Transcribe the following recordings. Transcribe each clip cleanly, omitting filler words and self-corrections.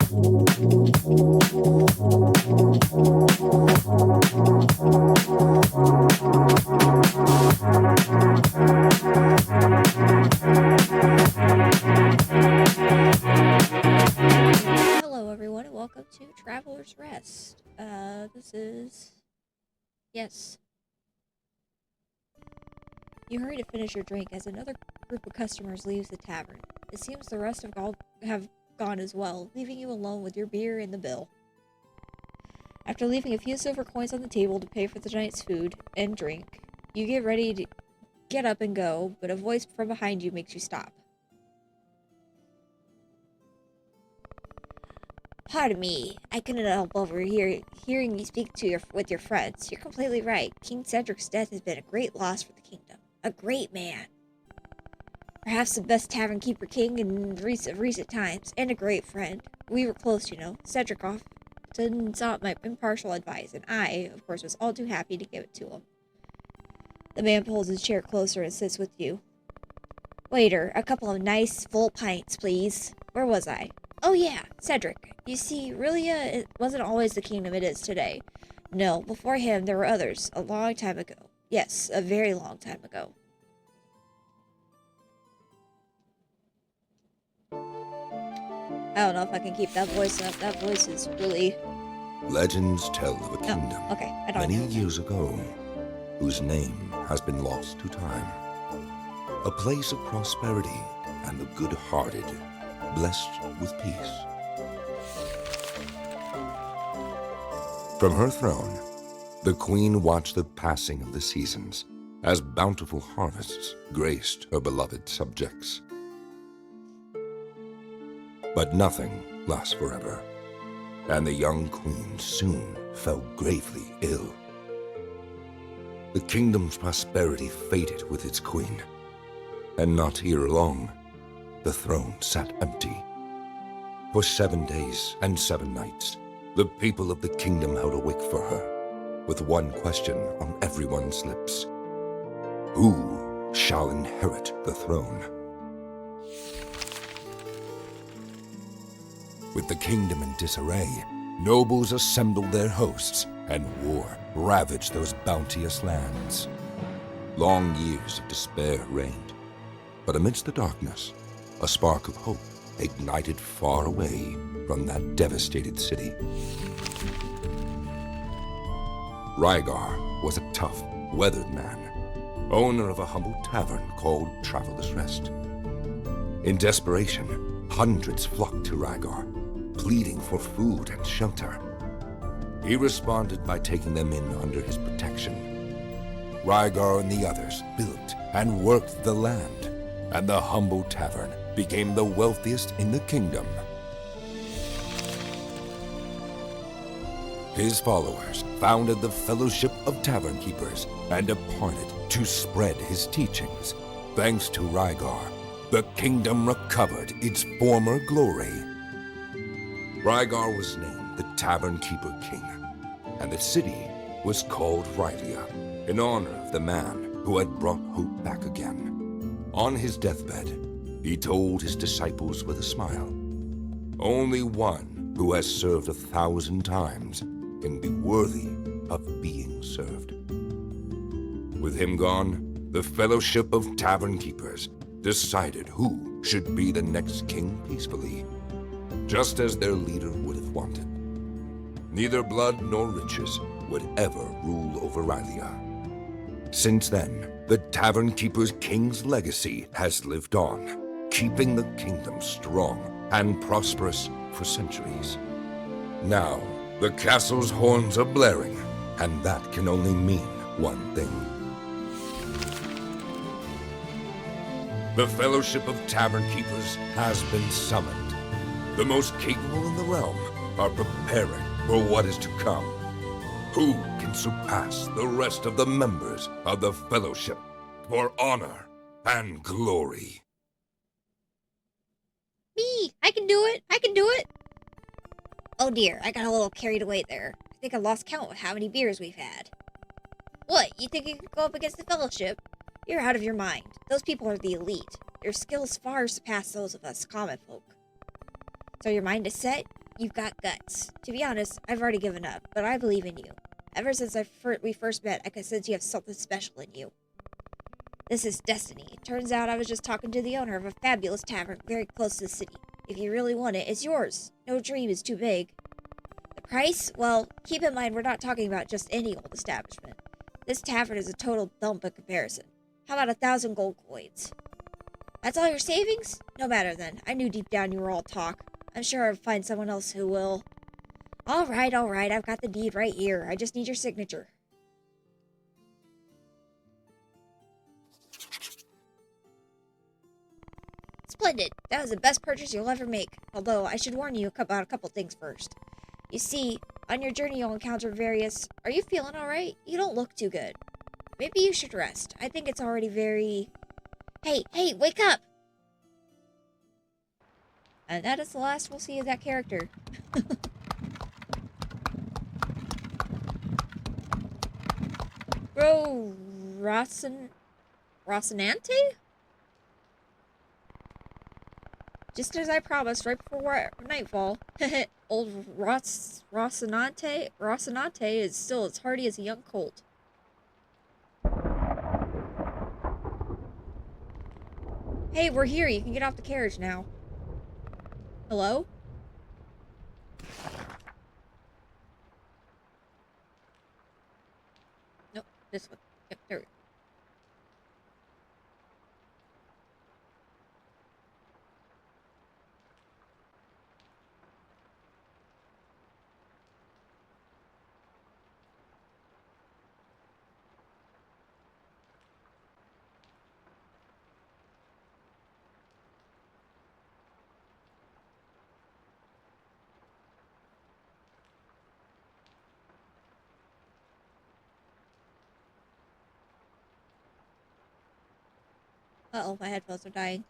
Hello, everyone, and welcome to Traveler's Rest. This is. Yes. You hurry to finish your drink as another group of customers leaves the tavern. It seems the rest have gone as well, leaving you alone with your beer and the bill. After leaving a few silver coins on the table to pay for the night's food and drink, you get ready to get up and go, but a voice from behind you makes you stop. Pardon me, I couldn't help hearing you speak with your friends. You're completely right. King Cedric's death has been a great loss for the kingdom. A great man. Perhaps the best tavern keeper king in recent times, and a great friend. We were close, you know. Cedric often sought my impartial advice, and I, of course, was all too happy to give it to him. The man pulls his chair closer and sits with you. Waiter, a couple of nice, full pints, please. Where was I? Oh yeah, Cedric. You see, Rilia it wasn't always the kingdom it is today. No, before him there were others, a long time ago. Yes, a very long time ago. I don't know if I can keep that voice up. That voice is really... Legends tell of a kingdom okay, I don't many know. years ago, whose name has been lost to time. A place of prosperity and the good-hearted, blessed with peace. From her throne, the queen watched the passing of the seasons as bountiful harvests graced her beloved subjects. But nothing lasts forever, and the young queen soon fell gravely ill. The kingdom's prosperity faded with its queen, and not here long, the throne sat empty. For 7 days and 7 nights, the people of the kingdom held a wake for her, with one question on everyone's lips. Who shall inherit the throne? With the kingdom in disarray, nobles assembled their hosts, and war ravaged those bounteous lands. Long years of despair reigned, but amidst the darkness, a spark of hope ignited far away from that devastated city. Rygar was a tough, weathered man, owner of a humble tavern called Traveler's Rest. In desperation, hundreds flocked to Rygar, pleading for food and shelter. He responded by taking them in under his protection. Rygar and the others built and worked the land, and the humble tavern became the wealthiest in the kingdom. His followers founded the Fellowship of Tavern Keepers and departed to spread his teachings. Thanks to Rygar, the kingdom recovered its former glory. Rygar was named the Tavern Keeper King, and the city was called Rylia, in honor of the man who had brought hope back again. On his deathbed, he told his disciples with a smile, "Only one who has served 1,000 times can be worthy of being served." With him gone, the Fellowship of Tavern Keepers decided who should be the next king peacefully, just as their leader would have wanted. Neither blood nor riches would ever rule over Rylia. Since then, the Tavern Keeper's king's legacy has lived on, keeping the kingdom strong and prosperous for centuries. Now, the castle's horns are blaring, and that can only mean one thing. The Fellowship of Tavern Keepers has been summoned. The most capable in the realm are preparing for what is to come. Who can surpass the rest of the members of the Fellowship for honor and glory? Me! I can do it! I can do it! Oh dear, I got a little carried away there. I think I lost count with how many beers we've had. What, you think you could go up against the Fellowship? You're out of your mind. Those people are the elite. Their skills far surpass those of us common folk. So your mind is set? You've got guts. To be honest, I've already given up, but I believe in you. Ever since we first met, I could sense you have something special in you. This is destiny. Turns out I was just talking to the owner of a fabulous tavern very close to the city. If you really want it, it's yours. No dream is too big. The price? Well, keep in mind we're not talking about just any old establishment. This tavern is a total dump in comparison. How about 1,000 gold coins? That's all your savings? No matter then. I knew deep down you were all talk. I'm sure I'll find someone else who will. All right. I've got the deed right here. I just need your signature. Splendid. That was the best purchase you'll ever make. Although, I should warn you about a couple things first. You see, on your journey you'll encounter various... Are you feeling alright? You don't look too good. Maybe you should rest. I think it's already very... Hey, wake up! And that is the last we'll see of that character. Bro, Rocinante? Just as I promised, right before nightfall, old Rocinante is still as hardy as a young colt. Hey, we're here. You can get off the carriage now. Hello? Nope, this one. Yep, there we go. Uh-oh, my headphones are dying.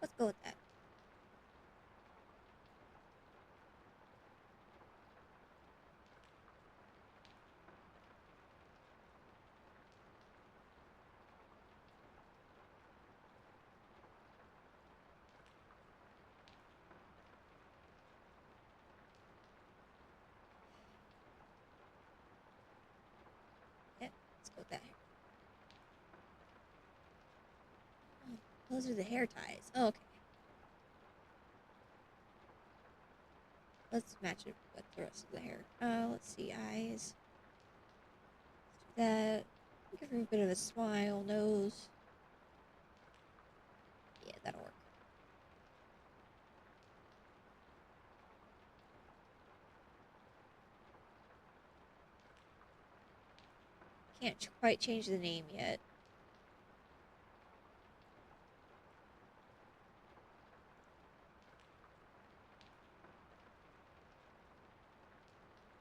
Let's go with that. Yeah, let's go with that. Oh, those are the hair ties. Oh, okay. Let's match it with the rest of the hair. Let's see, eyes. Let's do that. Give her a bit of a smile, nose. Yeah, that'll work. Can't quite change the name yet.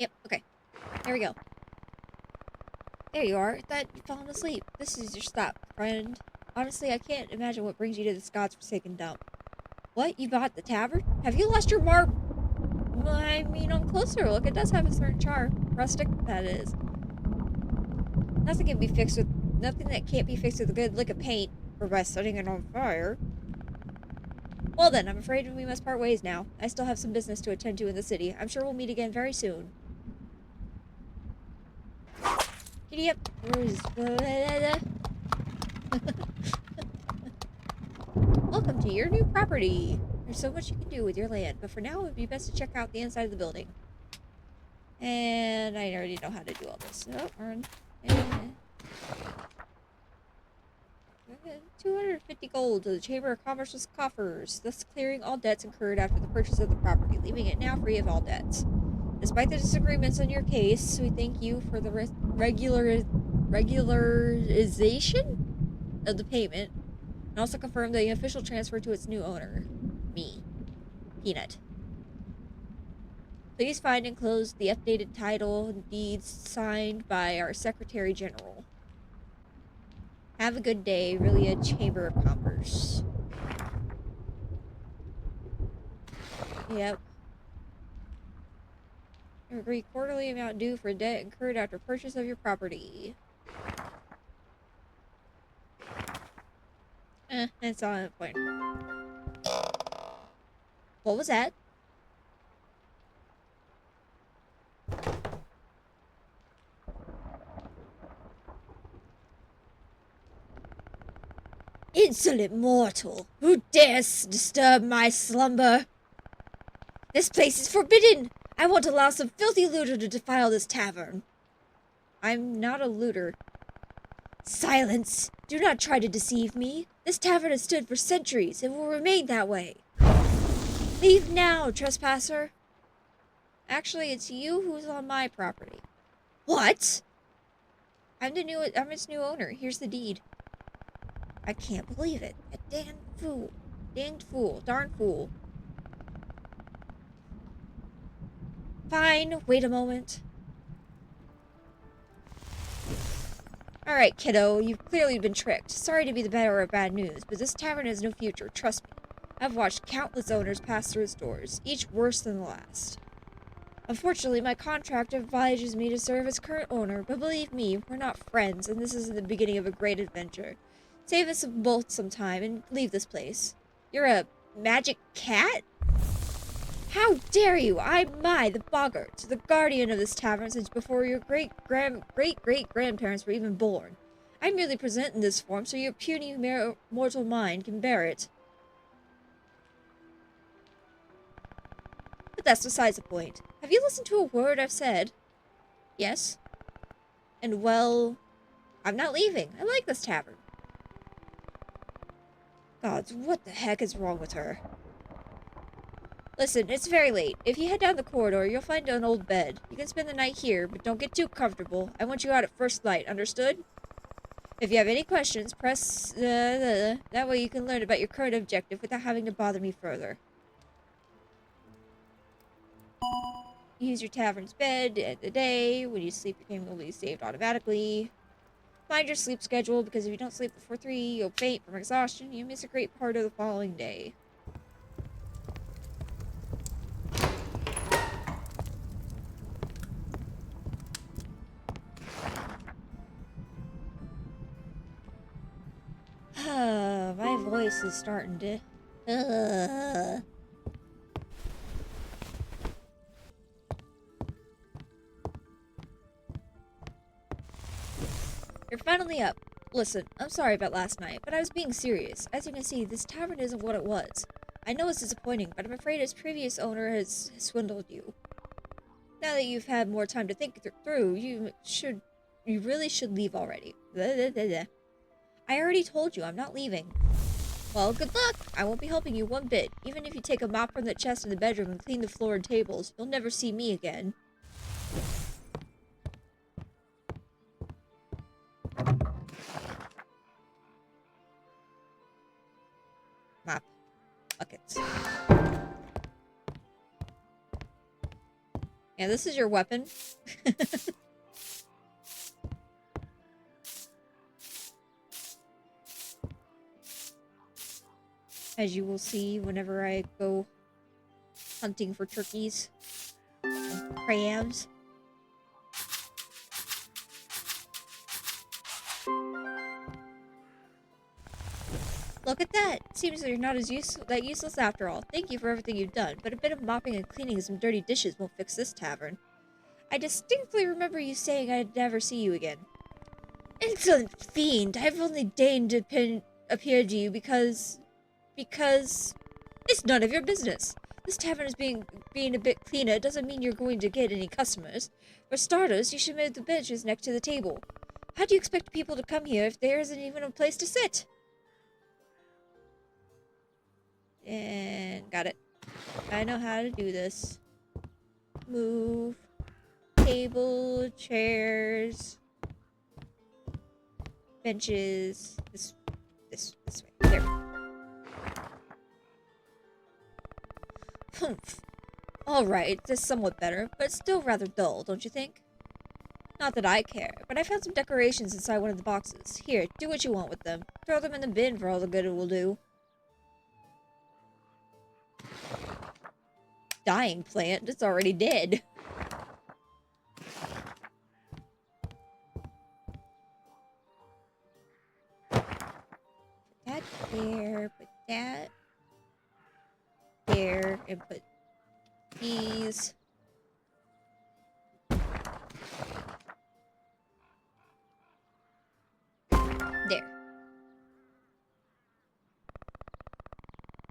Yep, okay. There we go. There you are. I thought you'd fallen asleep. This is your stop, friend. Honestly, I can't imagine what brings you to this godforsaken dump. What? You bought the tavern? Have you lost your I mean, on closer look, it does have a certain charm. Rustic, that is. Nothing that can't be fixed with a good lick of paint, or by setting it on fire. Well then, I'm afraid we must part ways now. I still have some business to attend to in the city. I'm sure we'll meet again very soon. Giddy up. Welcome to your new property. There's so much you can do with your land, but for now it would be best to check out the inside of the building. And I already know how to do all this. So, 250 gold to the Chamber of Commerce's coffers, thus clearing all debts incurred after the purchase of the property, leaving it now free of all debts. Despite the disagreements on your case, we thank you for the regularization of the payment, and also confirm the official transfer to its new owner, me, Peanut. Please find enclosed the updated title and deeds signed by our Secretary General. Have a good day. Really a chamber of commerce. Yep. Agree quarterly amount due for debt incurred after purchase of your property. That's all I'm point. What was that? Insolent mortal! Who dares disturb my slumber? This place is forbidden! I won't allow some filthy looter to defile this tavern. I'm not a looter. Silence! Do not try to deceive me. This tavern has stood for centuries and will remain that way. Leave now, trespasser. Actually, it's you who's on my property. What? I'm its new owner. Here's the deed. I can't believe it. A damn fool. Danged fool. Darn fool. Fine, wait a moment. Alright, kiddo, you've clearly been tricked. Sorry to be the bearer of bad news, but this tavern has no future, trust me. I've watched countless owners pass through its doors, each worse than the last. Unfortunately, my contract obliges me to serve as current owner, but believe me, we're not friends, and this is the beginning of a great adventure. Save us both some time and leave this place. You're a magic cat? How dare you! I'm the boggart, the guardian of this tavern since before your great-great-grandparents were even born. I merely present in this form so your puny mortal mind can bear it. But that's besides the point. Have you listened to a word I've said? Yes? And well, I'm not leaving. I like this tavern. Gods, what the heck is wrong with her? Listen, it's very late. If you head down the corridor, you'll find an old bed. You can spend the night here, but don't get too comfortable. I want you out at first light, understood? If you have any questions, press that way you can learn about your current objective without having to bother me further. Use your tavern's bed at the day. When you sleep, your game will be saved automatically. Mind your sleep schedule, because if you don't sleep before 3, you'll faint from exhaustion. You miss a great part of the following day. My voice is starting to... You're finally up. Listen, I'm sorry about last night, but I was being serious. As you can see, this tavern isn't what it was. I know it's disappointing, but I'm afraid its previous owner has swindled you. Now that you've had more time to think it through, you really should leave already. Blah, blah, blah, blah. I already told you, I'm not leaving. Well, good luck! I won't be helping you one bit. Even if you take a mop from the chest in the bedroom and clean the floor and tables, you'll never see me again. Mop. Buckets. Yeah, this is your weapon. As you will see whenever I go hunting for turkeys and crabs. Look at that! Seems you're not as useless after all. Thank you for everything you've done, but a bit of mopping and cleaning some dirty dishes won't fix this tavern. I distinctly remember you saying I'd never see you again. Insolent fiend! I've only deigned to appear to you because it's none of your business. This tavern is being a bit cleaner doesn't mean you're going to get any customers. For starters, you should move the benches next to the table. How do you expect people to come here if there isn't even a place to sit? And got it. I know how to do this. Move. Table, chairs, benches. This way. There. Humph. Alright, that's somewhat better, but still rather dull, don't you think? Not that I care, but I found some decorations inside one of the boxes. Here, do what you want with them. Throw them in the bin for all the good it will do. Dying plant, it's already dead. Put that there, put that there, and put these.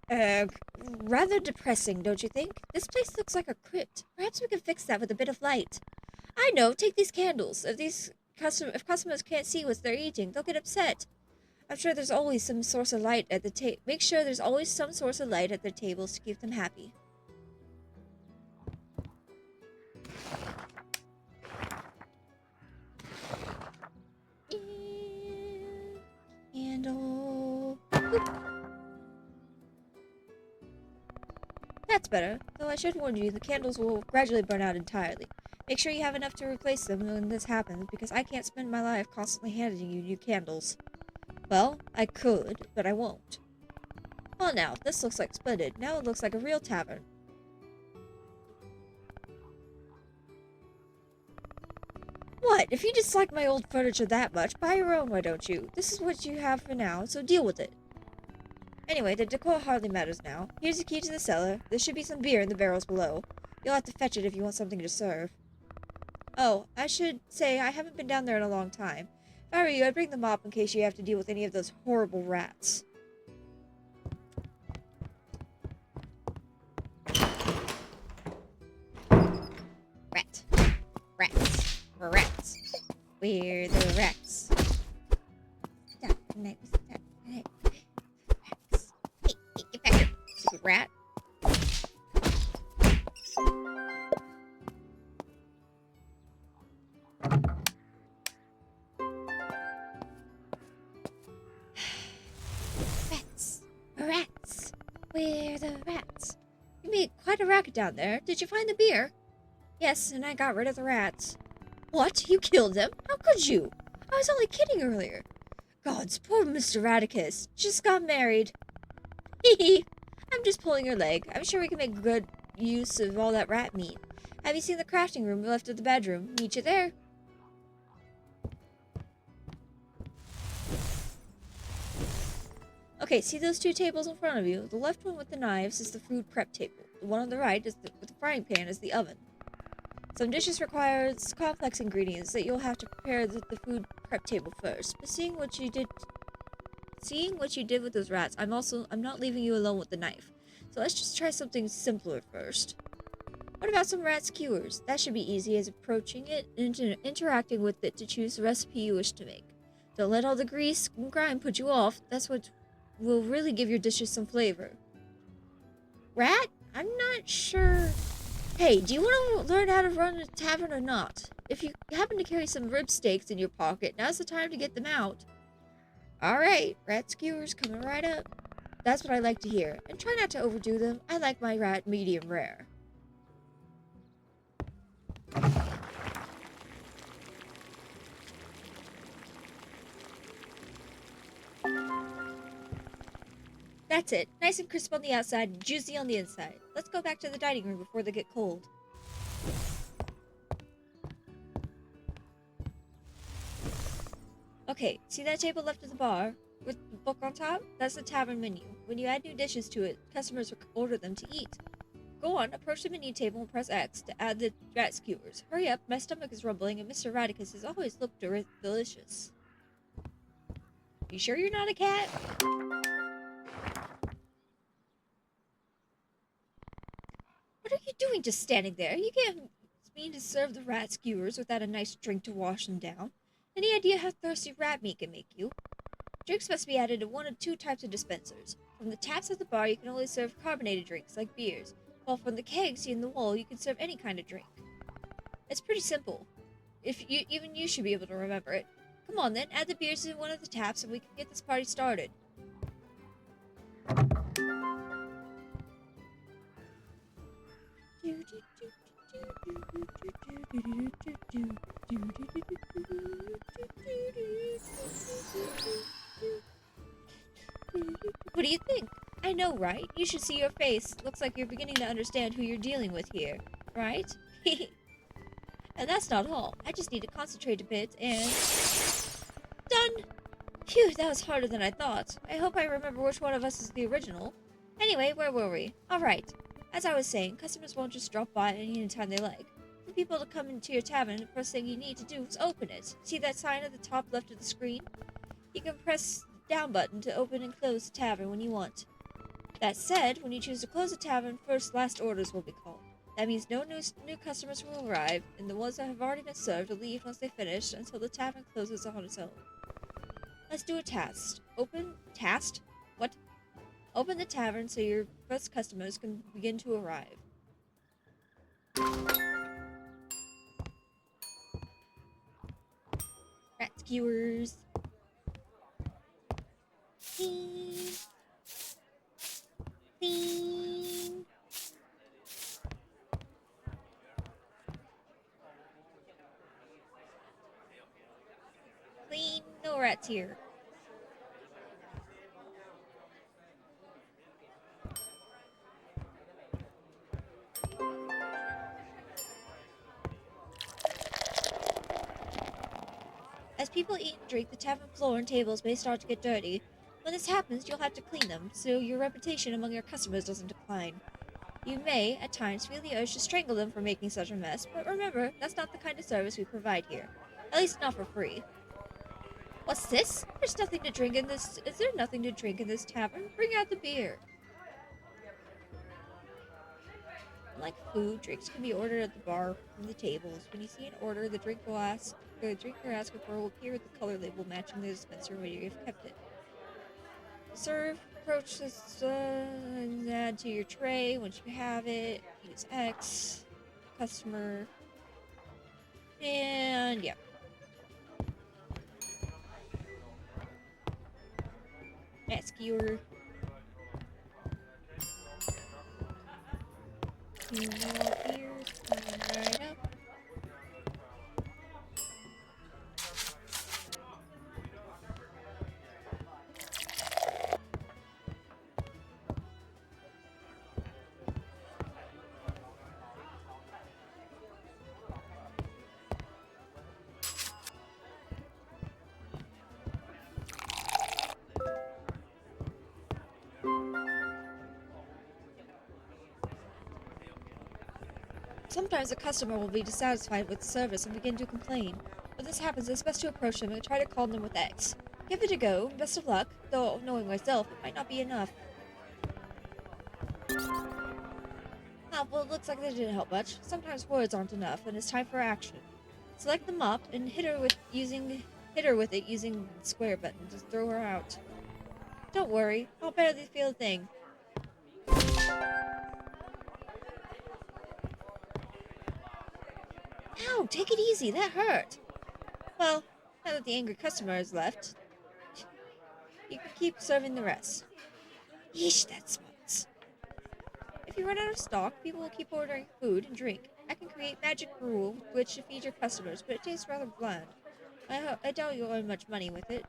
There. Rather depressing, don't you think? This place looks like a crypt. Perhaps we can fix that with a bit of light. I know, take these candles. If customers can't see what they're eating, they'll get upset. I'm sure there's always some source of light at the Make sure there's always some source of light at their tables to keep them happy. And candle. Boop. That's better, though I should warn you, the candles will gradually burn out entirely. Make sure you have enough to replace them when this happens, because I can't spend my life constantly handing you new candles. Well, I could, but I won't. Well now, this looks like splendid. Now it looks like a real tavern. What? If you dislike my old furniture that much, buy your own, why don't you? This is what you have for now, so deal with it. Anyway, the decor hardly matters now. Here's the key to the cellar. There should be some beer in the barrels below. You'll have to fetch it if you want something to serve. Oh, I should say I haven't been down there in a long time. If I were you, I'd bring the mop in case you have to deal with any of those horrible rats. Rat. Rats. Rats. Where the rats? Stop. Next. Rats. Hey, get back here, stupid rat. Rats! Where the rats? You made quite a racket down there. Did you find the beer? Yes, and I got rid of the rats. What? You killed them? How could you? I was only kidding earlier. Gods, poor Mr. Radicus. Just got married. Hee hee. I'm just pulling your leg. I'm sure we can make good use of all that rat meat. Have you seen the crafting room left of the bedroom? Meet you there. Okay, see those two tables in front of you? The left one with the knives is the food prep table. The one on the right with the frying pan is the oven. Some dishes require complex ingredients that you'll have to prepare the food prep table first. But seeing what you did with those rats, I'm not leaving you alone with the knife. So let's just try something simpler first. What about some rat skewers? That should be easy as approaching it and interacting with it to choose the recipe you wish to make. Don't let all the grease and grime put you off. That's what will really give your dishes some flavor. Rat? I'm not sure. Hey, do you want to learn how to run a tavern or not? If you happen to carry some rib steaks in your pocket, now's the time to get them out. Alright, rat skewers coming right up. That's what I like to hear. And try not to overdo them. I like my rat medium rare. That's it. Nice and crisp on the outside and juicy on the inside. Let's go back to the dining room before they get cold. Okay, see that table left at the bar? With the book on top? That's the tavern menu. When you add new dishes to it, customers will order them to eat. Go on, approach the menu table and press X to add the rat skewers. Hurry up, my stomach is rumbling and Mr. Radicus has always looked delicious. You sure you're not a cat? What are you doing just standing there? You can't mean to serve the rat skewers without a nice drink to wash them down. Any idea how thirsty rat meat can make you? Drinks must be added to one of two types of dispensers. From the taps at the bar, you can only serve carbonated drinks, like beers, while from the kegs in the wall, you can serve any kind of drink. It's pretty simple. Even you should be able to remember it. Come on then, add the beers in one of the taps and we can get this party started. What do you think? I know, right? You should see your face. Looks like you're beginning to understand who you're dealing with here, right? And that's not all. I just need to concentrate a bit and... Done! Phew, that was harder than I thought. I hope I remember which one of us is the original. Anyway, where were we? Alright. As I was saying, customers won't just drop by any time they like. For people to come into your tavern, the first thing you need to do is open it. See that sign at the top left of the screen? You can press the down button to open and close the tavern when you want. That said, when you choose to close the tavern, first last orders will be called. That means no new customers will arrive, and the ones that have already been served will leave once they finish until the tavern closes on its own. Let's do a test. What? Open the tavern so your first customers can begin to arrive. Rat skewers. Clean. Clean. Clean. No rats here. As people eat and drink, the tavern floor and tables may start to get dirty. When this happens, you'll have to clean them, so your reputation among your customers doesn't decline. You may, at times, feel the urge to strangle them for making such a mess, but remember, that's not the kind of service we provide here. At least not for free. What's this? There's nothing to drink in this... Is there nothing to drink in this tavern? Bring out the beer. Like food, drinks can be ordered at the bar from the tables. When you see an order, the drinker asked for will appear with the color label matching the dispenser where you've kept it. Serve, approach this, and add to your tray once you have it. Use X, customer, and yeah. Ask your... Two more beers coming right up. Sometimes a customer will be dissatisfied with the service and begin to complain. When this happens, it's best to approach them and try to calm them with X. Give it a go, and best of luck, though knowing myself, it might not be enough. Ah, well, it looks like that didn't help much. Sometimes words aren't enough, and it's time for action. Select the mop and hit her with it using the square button to throw her out. Don't worry, I'll barely feel a thing. Ow, take it easy, that hurt. Well, now that the angry customer has left, you can keep serving the rest. Yeesh, that smells. If you run out of stock, people will keep ordering food and drink. I can create magic brew which to feed your customers, but it tastes rather bland. I doubt you'll earn much money with it.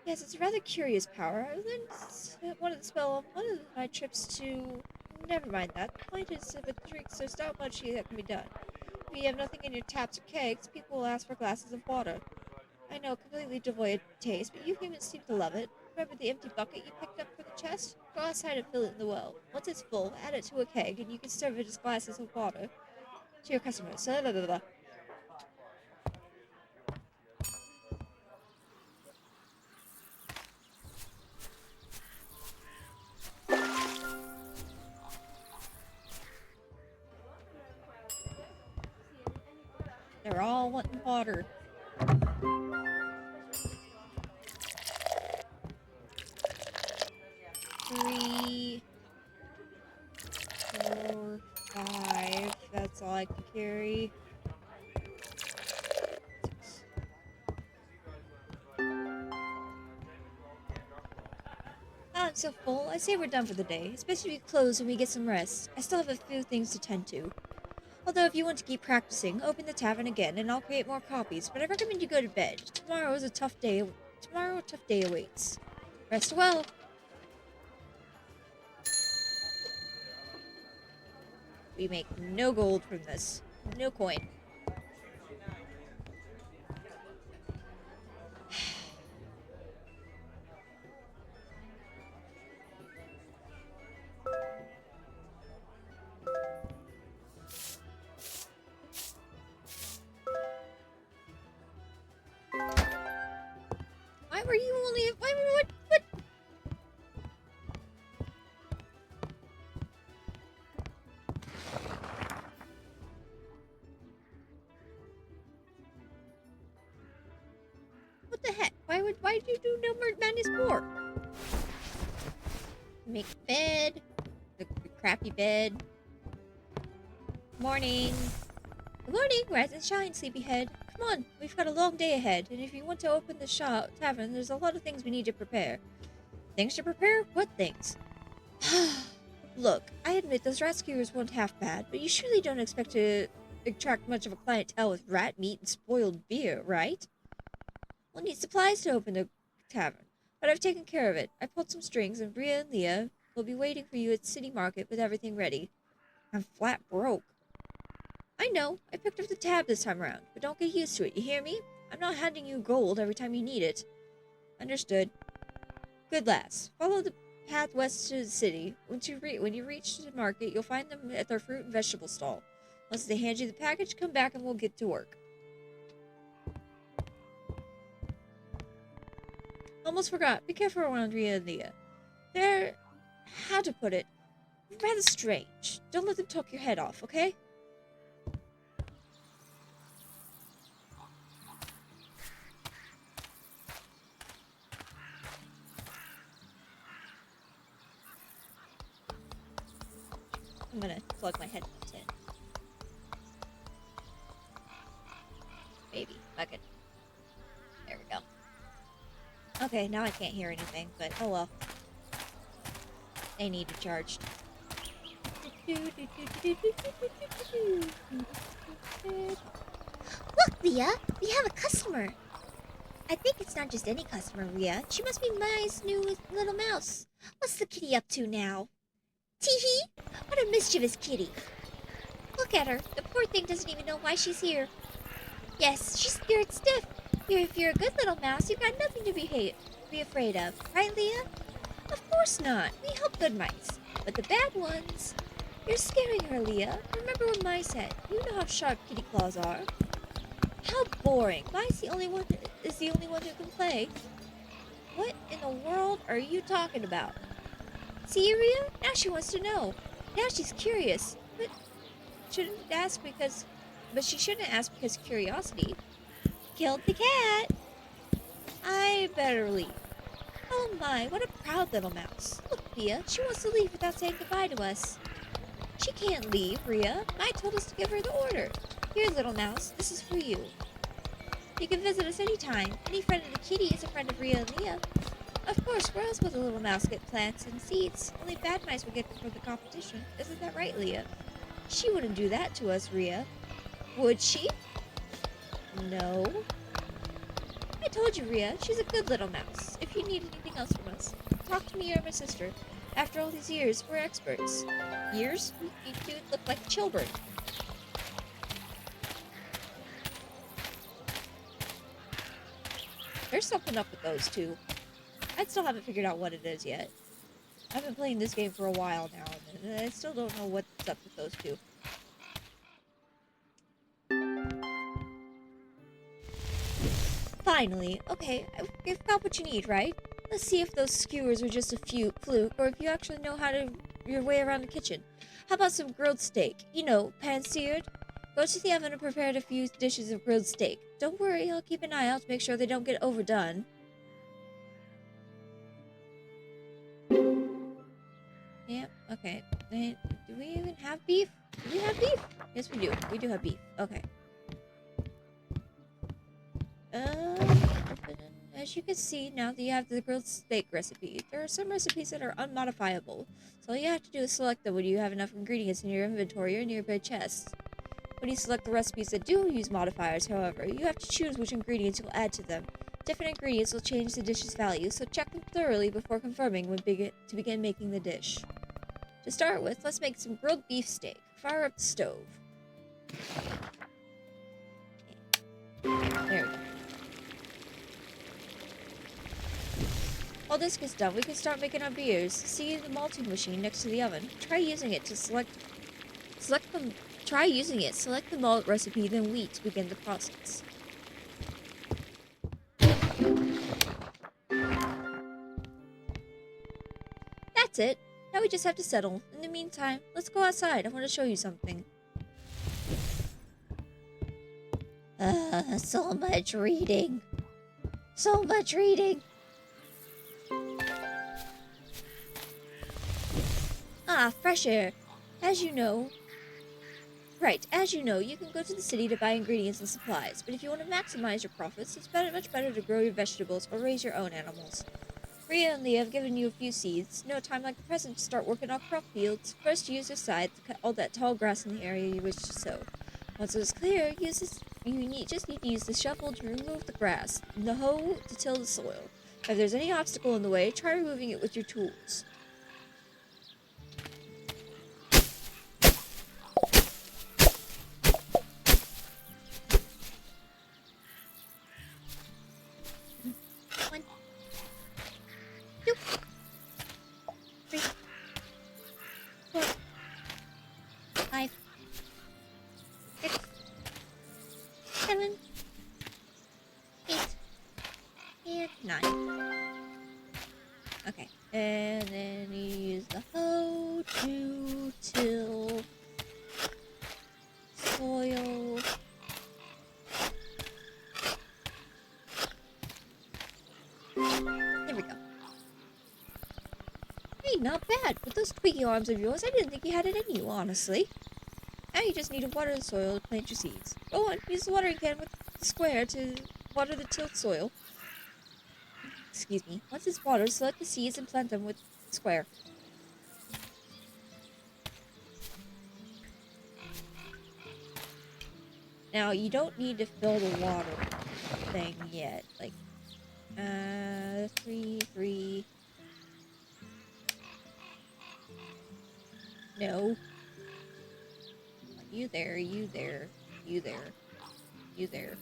Yes, it's a rather curious power. I learned one of my trips to... Never mind that. The point is, if it drinks, there's not much that can be done. If you have nothing in your taps or kegs, people will ask for glasses of water. I know, completely devoid of taste, but you humans seem to love it. Remember the empty bucket you picked up for the chest? Go outside and fill it in the well. Once it's full, add it to a keg, and you can serve it as glasses of water to your customers. Blah, blah, blah, blah. They're all wanting water. 3, 4, 5. That's all I can carry. 6. I'm so full. I say we're done for the day. It's best to be closed and we get some rest. I still have a few things to tend to. Although if you want to keep practicing, open the tavern again and I'll create more copies, but I recommend you go to bed. Tomorrow a tough day awaits. Rest well. We make no gold from this. No coin. Why were you only... What? What the heck? Why did you do no more madness more? Make bed. The crappy bed. Morning. Good morning, rise and shine, sleepyhead. Come on, we've got a long day ahead, and if you want to open the tavern, there's a lot of things we need to prepare. Things to prepare? What things? Look, I admit those rat skewers weren't half bad, but you surely don't expect to attract much of a clientele with rat meat and spoiled beer, right? We'll need supplies to open the tavern, but I've taken care of it. I pulled some strings, and Bria and Leah will be waiting for you at City Market with everything ready. I'm flat broke. I know, I picked up the tab this time around, but don't get used to it, you hear me? I'm not handing you gold every time you need it. Understood. Good lass. Follow the path west to the city. When you reach the market, you'll find them at their fruit and vegetable stall. Once they hand you the package, come back and we'll get to work. Almost forgot. Be careful around Ria and Leah. They're... how to put it? Rather strange. Don't let them talk your head off, okay? I'm gonna plug my headphones in. Maybe. Okay. There we go. Okay, now I can't hear anything, but oh well. They need to charge. Look, Leah, we have a customer. I think it's not just any customer, Leah. She must be Mai's new little mouse. What's the kitty up to now? Tee-hee! What a mischievous kitty. Look at her. The poor thing doesn't even know why she's here. Yes, she's scared stiff. If you're a good little mouse, you've got nothing to be afraid of. Right, Leah? Of course not. We help good mice. But the bad ones... You're scaring her, Leah. Remember what Mai said. You know how sharp kitty claws are. How boring. Mai's the only one who can play. What in the world are you talking about? See, Ria? Now she wants to know. Now she's curious. But she shouldn't ask because curiosity. Killed the cat. I better leave. Oh my, what a proud little mouse. Look, Ria, she wants to leave without saying goodbye to us. She can't leave, Ria. Mai told us to give her the order. Here, little mouse, this is for you. You can visit us anytime. Any friend of the kitty is a friend of Ria and Leah. Of course, where else would a little mouse get plants and seeds? Only bad mice would get them from the competition. Isn't that right, Leah? She wouldn't do that to us, Ria. Would she? No. I told you, Ria, she's a good little mouse. If you need anything else from us, talk to me or my sister. After all these years, we're experts. Years? You two look like children. There's something up with those two. I still haven't figured out what it is yet. I've been playing this game for a while now, and I still don't know what's up with those two. Finally. Okay, I've got what you need, right? Let's see if those skewers are just a fluke, or if you actually know how to your way around the kitchen. How about some grilled steak? You know, pan-seared? Go to the oven and prepare a few dishes of grilled steak. Don't worry, I'll keep an eye out to make sure they don't get overdone. Yeah, okay. Do we even have beef? Do we have beef? Yes, we do. We do have beef. Okay. As you can see, now that you have the grilled steak recipe, there are some recipes that are unmodifiable. So all you have to do is select them when you have enough ingredients in your inventory or nearby chests. When you select the recipes that do use modifiers, however, you have to choose which ingredients you'll add to them. Different ingredients will change the dish's value, so check them thoroughly before confirming when to begin making the dish. To start with, let's make some grilled beef steak. Fire up the stove. There we go. While this gets done, we can start making our beers. See the malting machine next to the oven. Try using it, select the malt recipe, then wheat to begin the process. That's it. Now we just have to settle. In the meantime, let's go outside. I want to show you something. So much reading. So much reading. Ah, fresh air. As you know, you can go to the city to buy ingredients and supplies, but if you want to maximize your profits, it's much better to grow your vegetables or raise your own animals. Rhea and Leah have given you a few seeds. No time like the present to start working on crop fields. First, use your scythe to cut all that tall grass in the area you wish to sow. Once it is clear, just need to use the shovel to remove the grass, and the hoe to till the soil. If there's any obstacle in the way, try removing it with your tools. Okay, and then you use the hoe to till soil. There we go. Hey, not bad. With those squeaky arms of yours, I didn't think you had it in you, honestly. Now you just need to water the soil to plant your seeds. Go on, use the watering can with the square to water the tilled soil. Excuse me. Once it's watered, select the seeds and plant them with the square. Now, you don't need to fill the water thing yet. Like, 3. No. You there, you there, you there, you there.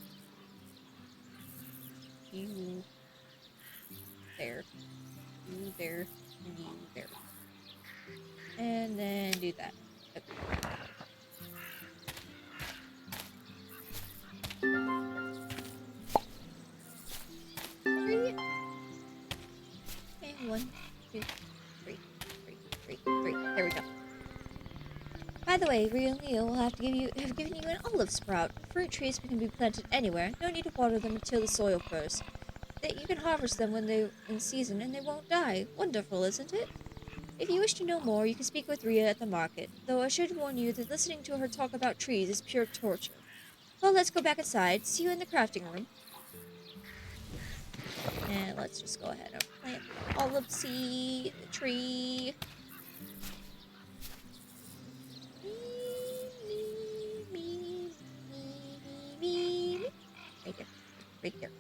You there, you there, and you there. And then do that. Okay. Three. And 1, 2, 3. There we go. By the way, Rio and Leo will have given you an olive sprout. Fruit trees can be planted anywhere. No need to water them until the soil first. You can harvest them when they're in season and they won't die. Wonderful, isn't it? If you wish to know more, you can speak with Ria at the market, though I should warn you that listening to her talk about trees is pure torture. Well, let's go back inside. See you in the crafting room. And let's just go ahead and plant the olive seed, the tree. Right there. Right there.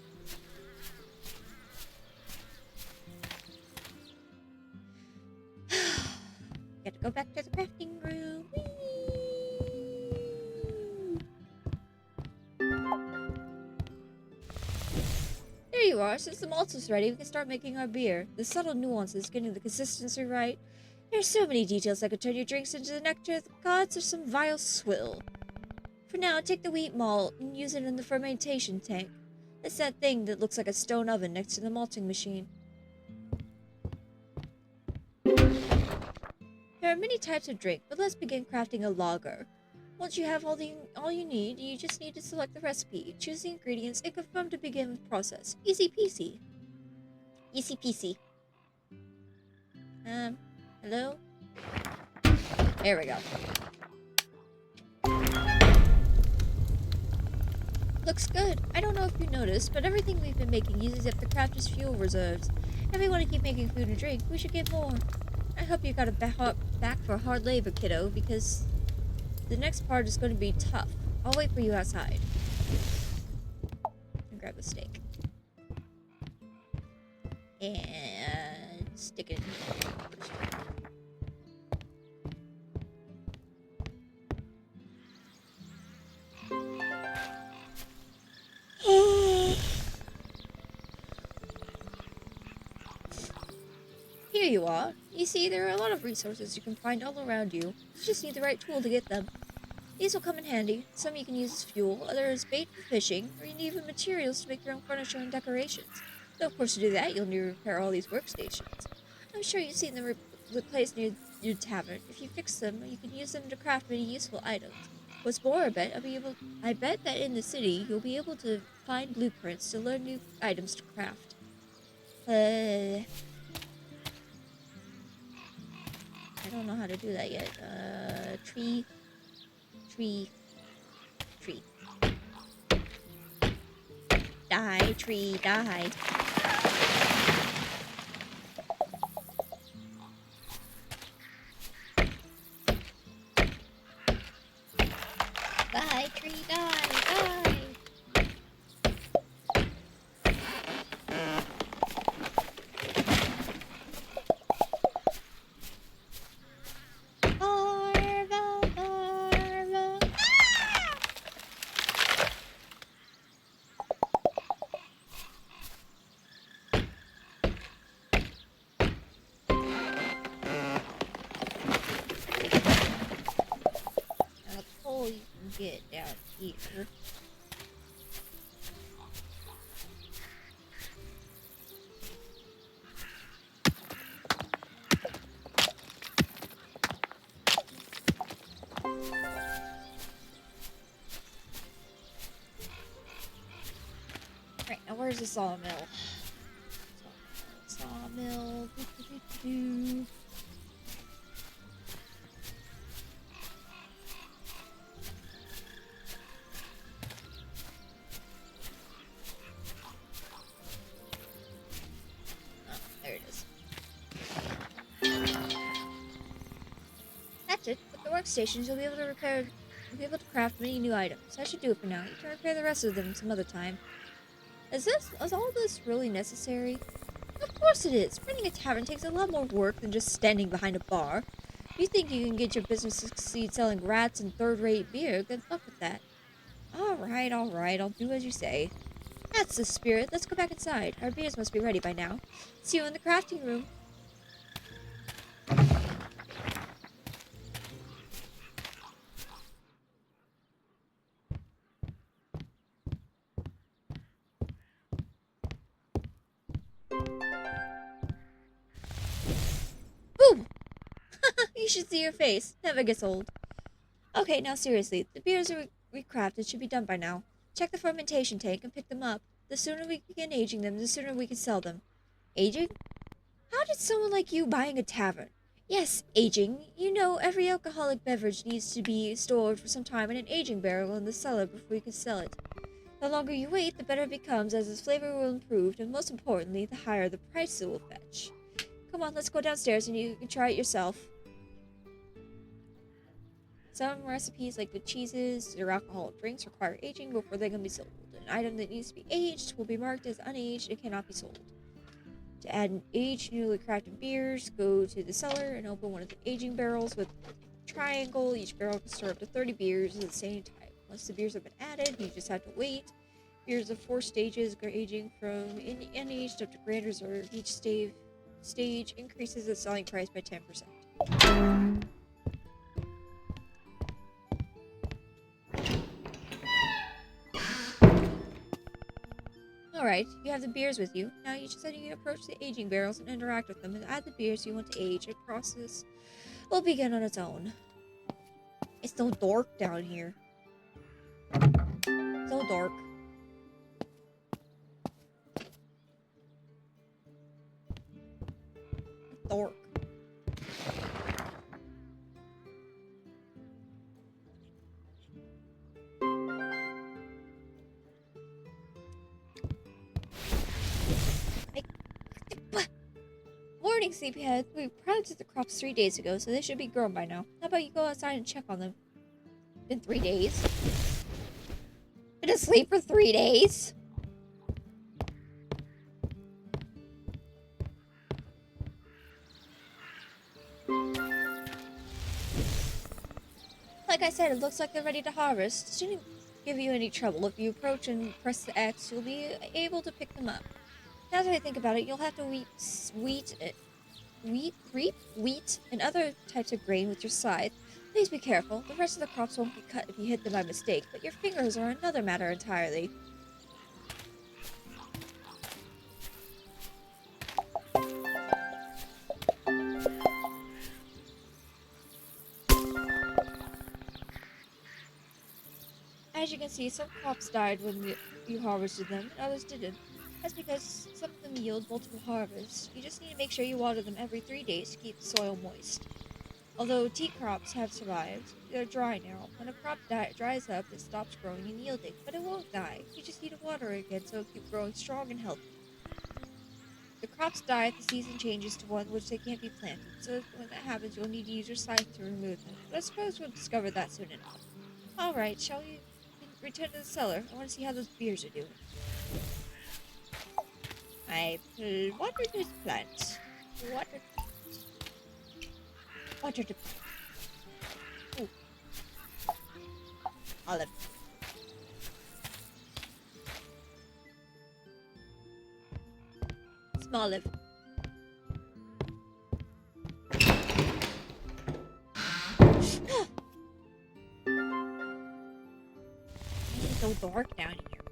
Gotta go back to the crafting room. Whee! There you are. Since the malt is ready, we can start making our beer. The subtle nuances, getting the consistency right. There's so many details that could turn your drinks into the nectar of the gods or some vile swill. For now, take the wheat malt and use it in the fermentation tank. It's that thing that looks like a stone oven next to the malting machine. There are many types of drink, but let's begin crafting a lager. Once you have all you need, you just need to select the recipe, choose the ingredients, and confirm to begin the process. Easy peasy. Easy peasy. Hello? There we go. Looks good. I don't know if you noticed, but everything we've been making uses up the crafter's fuel reserves. If we want to keep making food and drink, we should get more. I hope you got a back for hard labor, kiddo, because the next part is going to be tough. I'll wait for you outside. And grab the steak. And stick it in here. Here you are. You see, there are a lot of resources you can find all around you. You just need the right tool to get them. These will come in handy. Some you can use as fuel, others bait for fishing, or you need even materials to make your own furniture and decorations. Though, of course, to do that, you'll need to repair all these workstations. I'm sure you've seen them placed near your tavern. If you fix them, you can use them to craft many useful items. What's more, I bet that in the city, you'll be able to find blueprints to learn new items to craft. I don't know how to do that yet. Tree. Die, tree, die. Die, tree, die, die. You can get down here. Right, now where's the sawmill? Sawmill. Doo. There it is. That's it. With the workstations, you'll be able to craft many new items. That should do it for now. You can repair the rest of them some other time. Is all this really necessary? Of course it is. Running a tavern takes a lot more work than just standing behind a bar. If you think you can get your business to succeed selling rats and third-rate beer, good luck with that. Alright, I'll do as you say. That's the spirit. Let's go back inside. Our beers must be ready by now. See you in the crafting room. Boom! You should see your face. Never gets old. Okay, now seriously. The beers are recrafted should be done by now. Check the fermentation tank and pick them up. The sooner we begin aging them, the sooner we can sell them. Aging? How did someone like you buying a tavern? Yes, aging. You know, every alcoholic beverage needs to be stored for some time in an aging barrel in the cellar before you can sell it. The longer you wait, the better it becomes, as its flavor will improve, and most importantly, the higher the price it will fetch. Come on, let's go downstairs and you can try it yourself. Some recipes, like the cheeses or alcoholic drinks, require aging before they can be sold. An item that needs to be aged will be marked as unaged and cannot be sold. To add aged, newly crafted beers, go to the cellar and open one of the aging barrels with a triangle. Each barrel can store up to 30 beers of the same type. Once the beers have been added, you just have to wait. Beers of 4 stages go aging from unaged up to Grand Reserve. Each stage increases the selling price by 10%. Alright, you have the beers with you. Now you just need to approach the aging barrels and interact with them and add the beers you want to age. The process will begin on its own. It's so dark down here. So dark. Dark. Morning, sleepyhead. We planted the crops 3 days ago, so they should be grown by now. How about you go outside and check on them? Been 3 days. Been asleep for 3 days? Like I said, it looks like they're ready to harvest. It shouldn't give you any trouble. If you approach and press the X, you'll be able to pick them up. Now that I think about it, you'll have to reap wheat, and other types of grain with your scythe. Please be careful. The rest of the crops won't get cut if you hit them by mistake, but your fingers are another matter entirely. As you can see, some crops died when you harvested them, and others didn't. That's because some of them yield multiple harvests. You just need to make sure you water them every 3 days to keep the soil moist. Although tea crops have survived, they're dry now. When a crop dries up, it stops growing and yielding, but it won't die. You just need to water it again so it'll keep growing strong and healthy. The crops die if the season changes to one which they can't be planted, so when that happens, you'll need to use your scythe to remove them. But I suppose we'll discover that soon enough. Alright, shall we return to the cellar? I want to see how those beers are doing. I watered this plant. Watered the plant. Ooh. Olive. Small olive. It's so dark down here.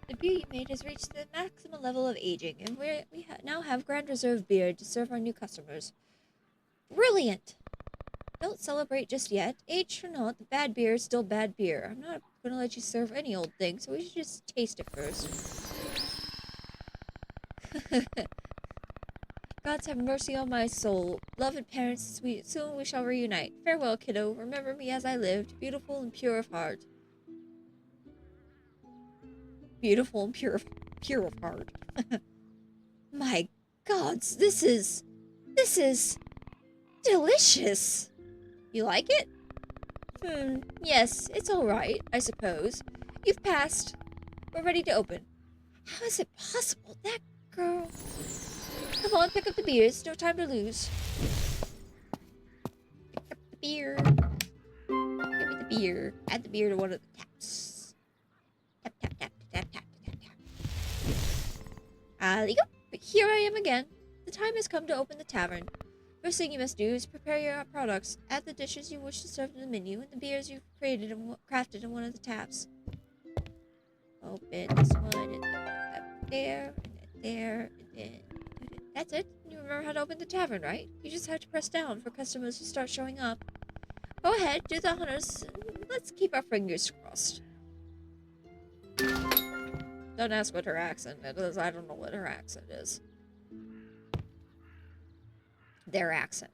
The beer you made has reached the maximum level of aging, and now have Grand Reserve beer to serve our new customers. Brilliant! Don't celebrate just yet. Aged or not, the bad beer is still bad beer. I'm not going to let you serve any old thing, so we should just taste it first. Gods have mercy on my soul. Beloved parents, sweet, soon we shall reunite. Farewell, kiddo. Remember me as I lived, beautiful and pure of heart. Beautiful and pure of heart. My gods, this is delicious. You like it? Yes, it's alright, I suppose. You've passed. We're ready to open. How is it possible? That girl... Come on, pick up the beers. No time to lose. Pick up the beer. Give me the beer. Add the beer to one of the taps. Tap, tap, tap, tap, tap, tap, tap. There you go. But here I am again. The time has come to open the tavern. First thing you must do is prepare your products. Add the dishes you wish to serve in the menu and the beers you've created and crafted in one of the taps. Open this one and up there, and there, and then... That's it. You remember how to open the tavern, right? You just have to press down for customers to start showing up. Go ahead, do the honors. Let's keep our fingers crossed. Don't ask what her accent is. I don't know what her accent is. Their accent.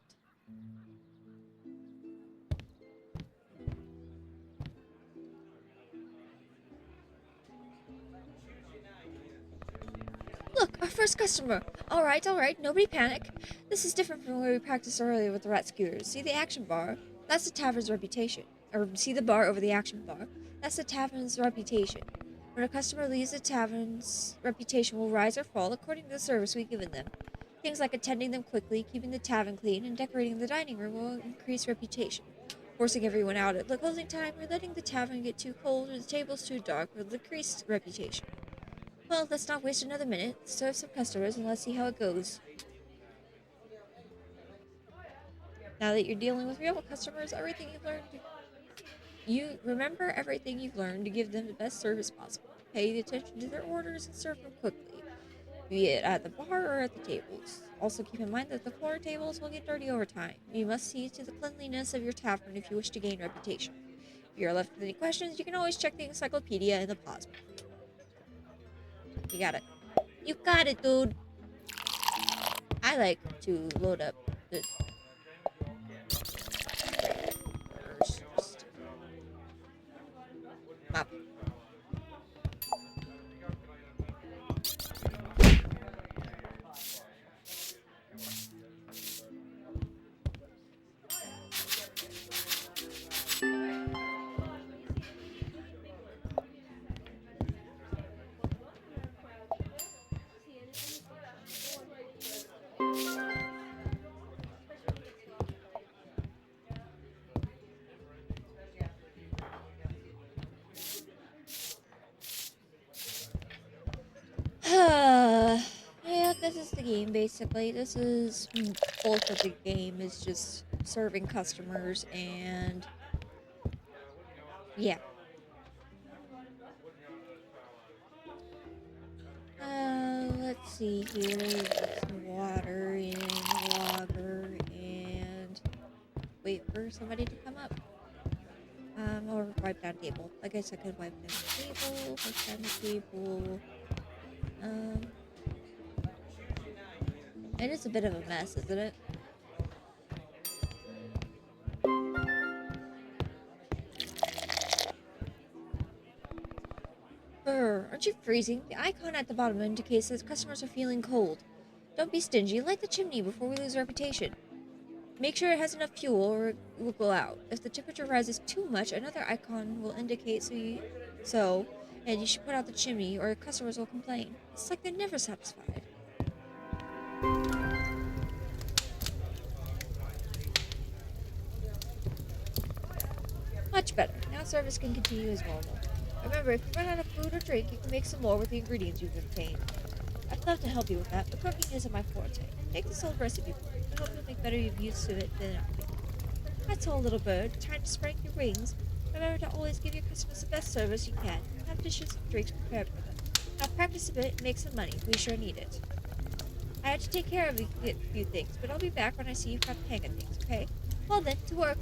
Look, our first customer. Alright, nobody panic. This is different from where we practiced earlier with the rat skewers. See the action bar? That's the tavern's reputation. Or see the bar over the action bar? That's the tavern's reputation. When a customer leaves, the tavern's reputation will rise or fall according to the service we've given them. Things like attending them quickly, keeping the tavern clean, and decorating the dining room will increase reputation. Forcing everyone out at the closing time, or letting the tavern get too cold, or the tables too dark will decrease reputation. Well, let's not waste another minute. Serve some customers and let's see how it goes. Now that you're dealing with real customers, you remember everything you've learned to give them the best service possible. Pay attention to their orders and serve them quickly, be it at the bar or at the tables. Also keep in mind that the floor tables will get dirty over time. You must see to the cleanliness of your tavern if you wish to gain reputation. If you're left with any questions, you can always check the encyclopedia in the plasma. You got it. You got it, dude. I like to load up the first map. the game, basically. This is bulk of the game is just serving customers and yeah. Let's see here. Get some water in the logger and wait for somebody to come up. Or wipe down table. I guess I could wipe down the table, wipe down the table. Um, it is a bit of a mess, isn't it? Brr, aren't you freezing? The icon at the bottom indicates that customers are feeling cold. Don't be stingy. Light the chimney before we lose reputation. Make sure it has enough fuel or it will go out. If the temperature rises too much, another icon will indicate and you should put out the chimney or customers will complain. It's like they're never satisfied. Much better. Now service can continue as normal. Remember, if you run out of food or drink, you can make some more with the ingredients you've obtained. I'd love to help you with that, but cooking isn't my forte. Take this old recipe book. I hope you'll make better use of it than I think. That's all, little bird. Time to spread your wings. Remember to always give your customers the best service you can. Have dishes and drinks prepared for them. Now practice a bit and make some money. We sure need it. I had to take care of a few things, but I'll be back when I see you've got the hang of things, okay? Well then, to work.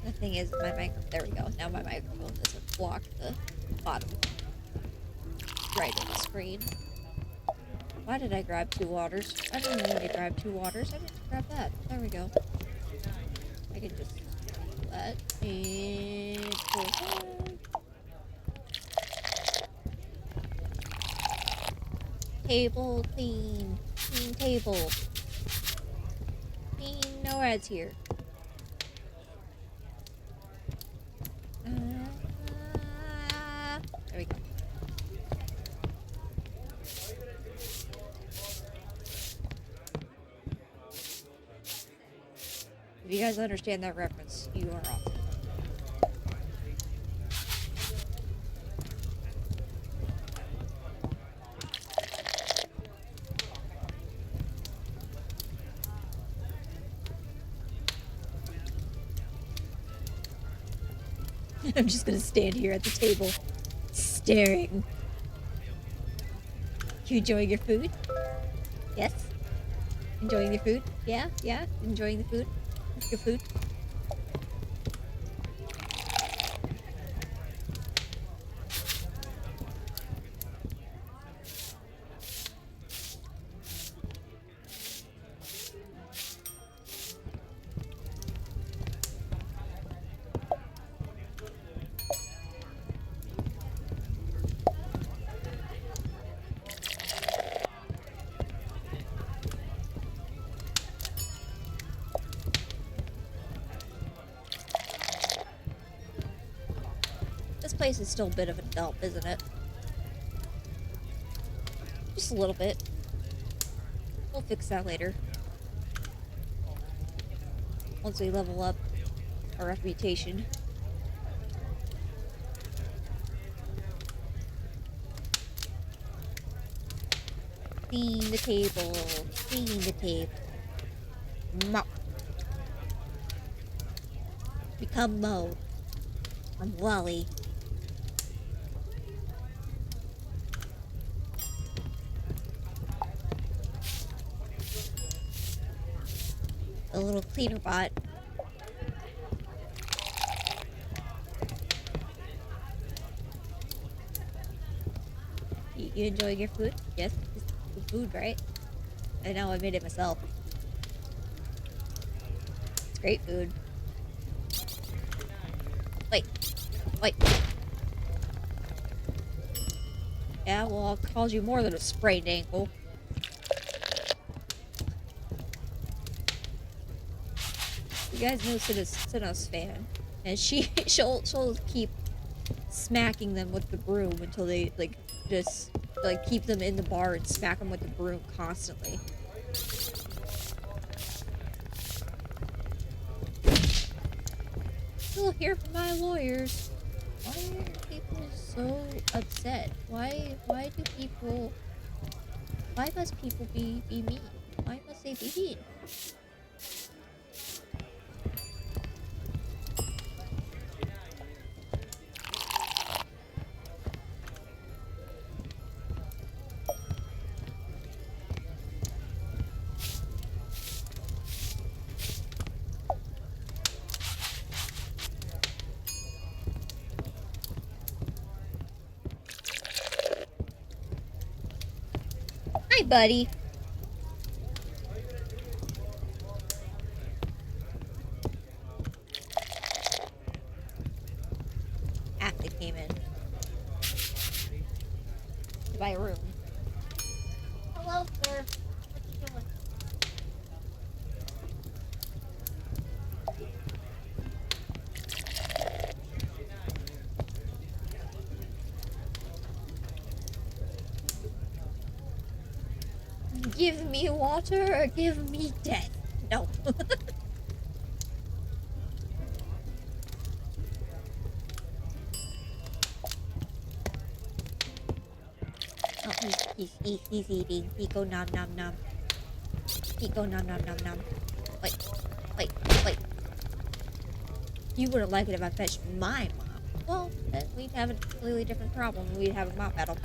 The thing is, there we go. Now my microphone doesn't block the bottom right of the screen. Why did I grab 2 waters? I didn't need to grab 2 waters. I didn't grab that. There we go. I can just do that and pull that. Table clean. Clean table. Clean, no ads here. There we go. If you guys understand that reference, you are awesome. I'm just gonna stand here at the table, staring. You enjoying your food? Yes? Enjoying your food? Yeah? Yeah? Enjoying the food? Your food? This place is still a bit of a dump, isn't it? Just a little bit. We'll fix that later. Once we level up our reputation. Clean the table. Clean the table. Mop. Become Mo. I'm Wally. A little cleaner bot. You enjoying your food? Yes, it's good food, right? I know, I made it myself. It's great food. Wait. Yeah, well, I'll call you more than a sprained ankle. You guys know Sinnoh's fan, and she'll keep smacking them with the broom until they just keep them in the bar and smack them with the broom constantly. still hear from my lawyers. Why are people so upset? Why do people... Why must people be mean? Why must they be mean? Hi, buddy. After came in to buy a room. Hello, sir. What you doing? Give me water or give me death. No. Oh, he's eating. Pico nom nom nom. Pico nom nom nom nom. Wait, wait, wait. You wouldn't like it if I fetched my mom. Well, then we'd have a completely different problem. We'd have a mop battle.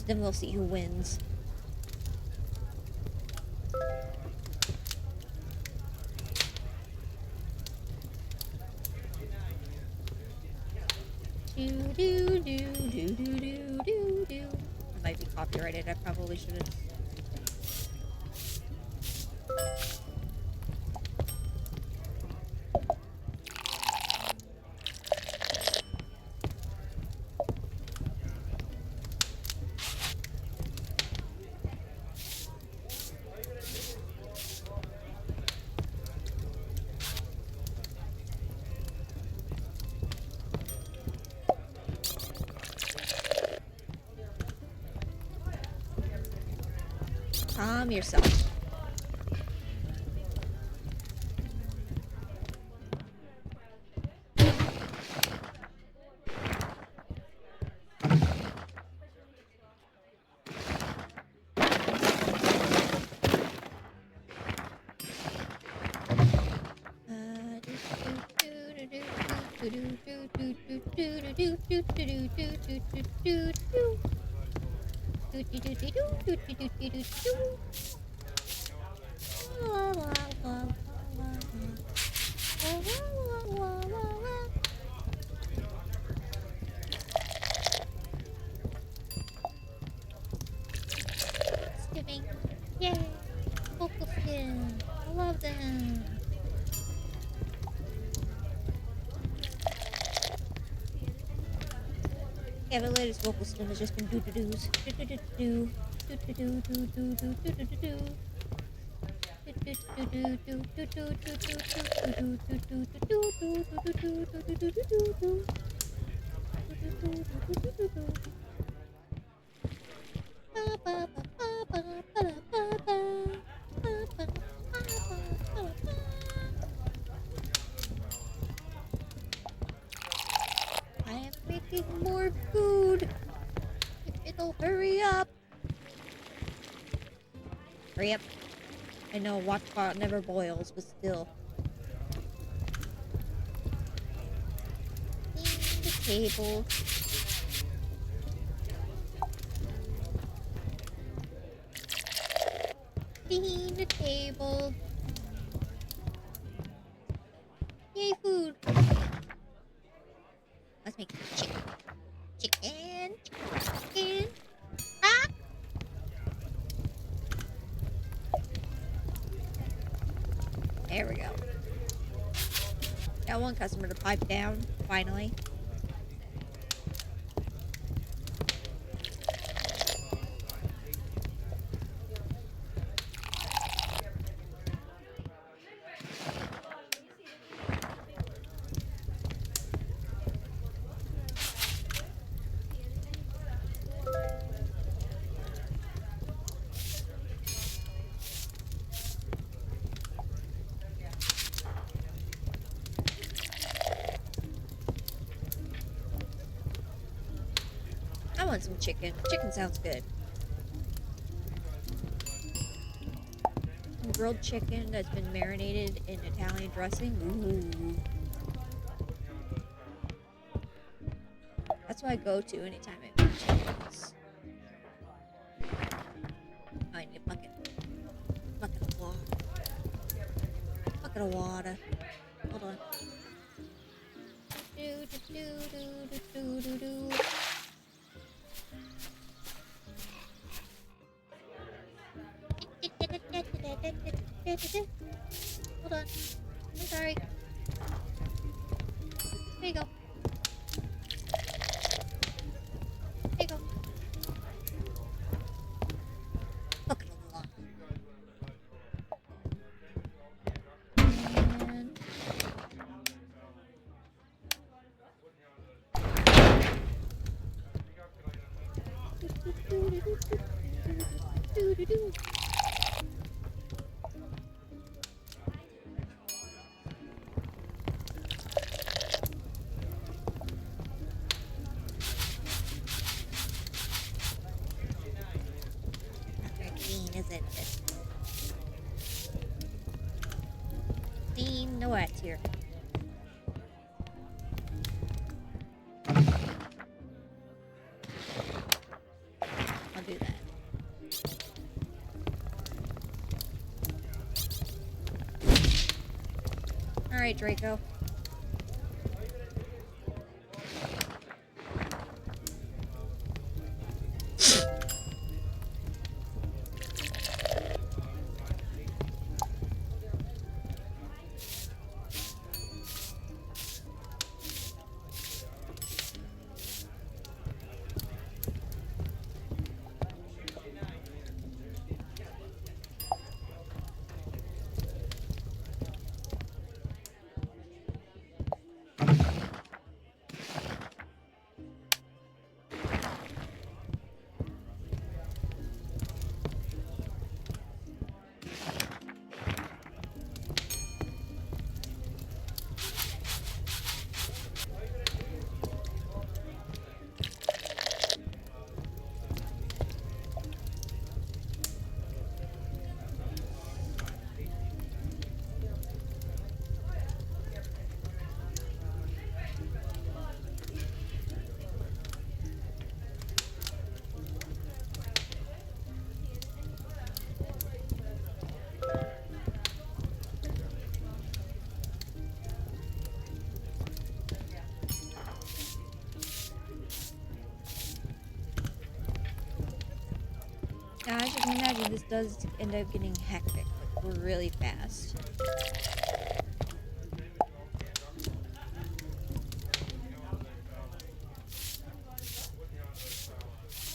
Then we'll see who wins. Do do do do do do do do. That might be copyrighted. I probably shouldn't. Calm yourself. Skipping. Yay! Vocal skin. I love them. Yeah, the latest vocal skin has just been doo-doo-doos. Do-do-do-do. Do-do-do-do-do-do-do-do-do-do. I am making more food. If it'll hurry up. Hurry up. I know Watchbot never boils, but still. Clean the table. Clean the table. Yay, food. Let's make chicken. Chicken. Chicken. Ah! There we go. Got one customer to pipe down, finally. want some chicken. Chicken sounds good. Some grilled chicken that's been marinated in Italian dressing. Ooh. That's what I go to anytime I make chickens. Oh, I need a bucket. Bucket of water. Bucket of water. Hold on. Do do do do do do do. Hold on. I'm sorry. There you go. There you go. Bucket of water. And not very clean, is it? Clean the wet here. I'll do that. Alright, Draco. Now, as you can imagine, this does end up getting hectic, like, really fast.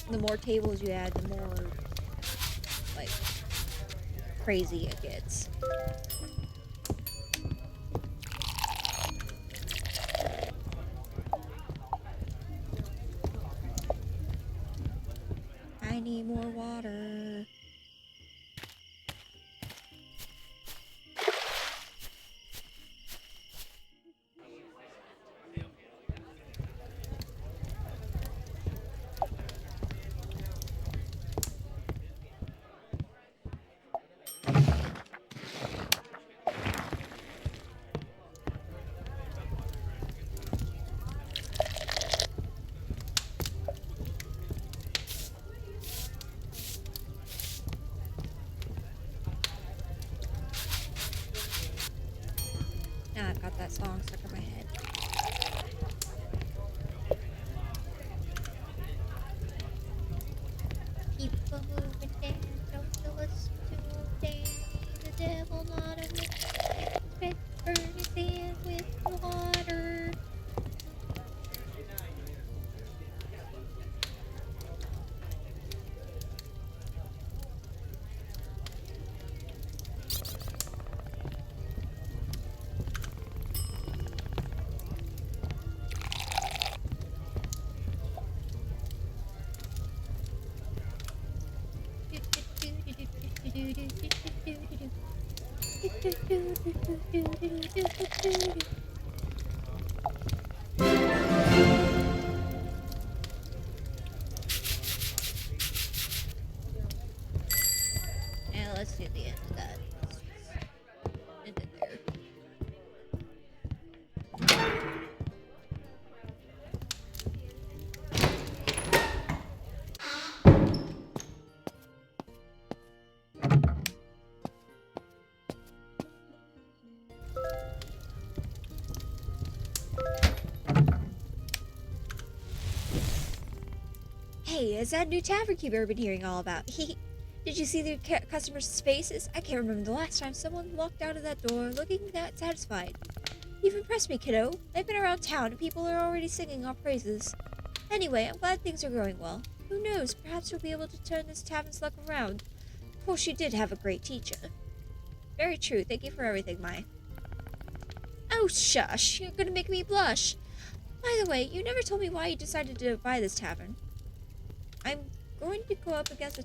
The more tables you add, the more, like, crazy it gets. I need more water. Now I've got that song stuck in my head. Keep on moving, Dan. Don't listen to Dan. The devil not a witch. Burn his hand with water. Hey, is that new tavern keeper I've been hearing all about? Did you see the customers' faces? I can't remember the last time someone walked out of that door looking that satisfied. You've impressed me, kiddo. I've been around town and people are already singing our praises. Anyway, I'm glad things are going well. Who knows, perhaps you'll be able to turn this tavern's luck around. Of course, you did have a great teacher. Very true. Thank you for everything, Mai. Oh, shush. You're gonna make me blush. By the way, you never told me why you decided to buy this tavern. I'm going to go up against the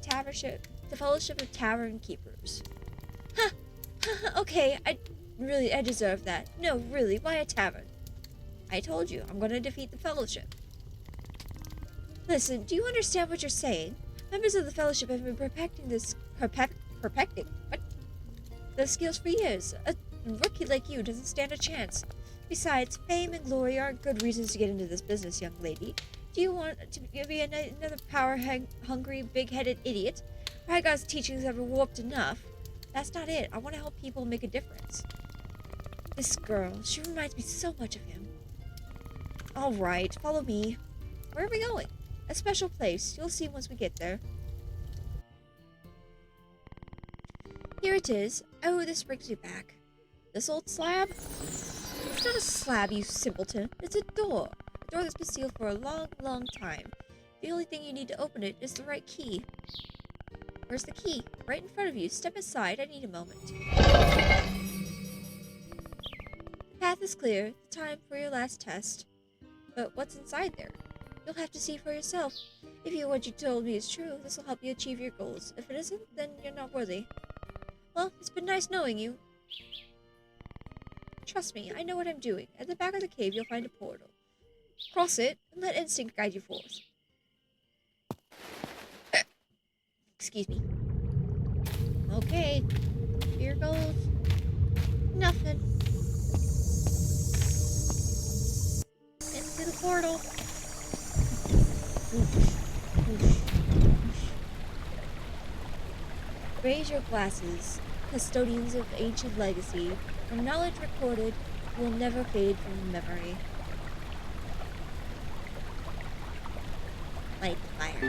Fellowship of Tavern Keepers. Ha! Okay, I deserve that. No, really, why a tavern? I told you, I'm going to defeat the Fellowship. Listen, do you understand what you're saying? Members of the Fellowship have been perfecting what? The skills for years. A rookie like you doesn't stand a chance. Besides, fame and glory aren't good reasons to get into this business, young lady. Do you want to be another power-hungry, big-headed idiot? Rygar's teachings are warped enough. That's not it. I want to help people make a difference. This girl, she reminds me so much of him. All right, follow me. Where are we going? A special place. You'll see once we get there. Here it is. Oh, this brings me back. This old slab? It's not a slab, you simpleton. It's a door. A door that's been sealed for a long, long time. The only thing you need to open it is the right key. Where's the key? Right in front of you. Step aside. I need a moment. The path is clear. It's time for your last test. But what's inside there? You'll have to see for yourself. If what you told me is true, this will help you achieve your goals. If it isn't, then you're not worthy. Well, it's been nice knowing you. Trust me, I know what I'm doing. At the back of the cave, you'll find a portal. Cross it, and let instinct guide you forth. Excuse me. Okay, here goes. Nothing. Into the portal. Raise your glasses, custodians of ancient legacy. From knowledge recorded will never fade from memory. Light the fire.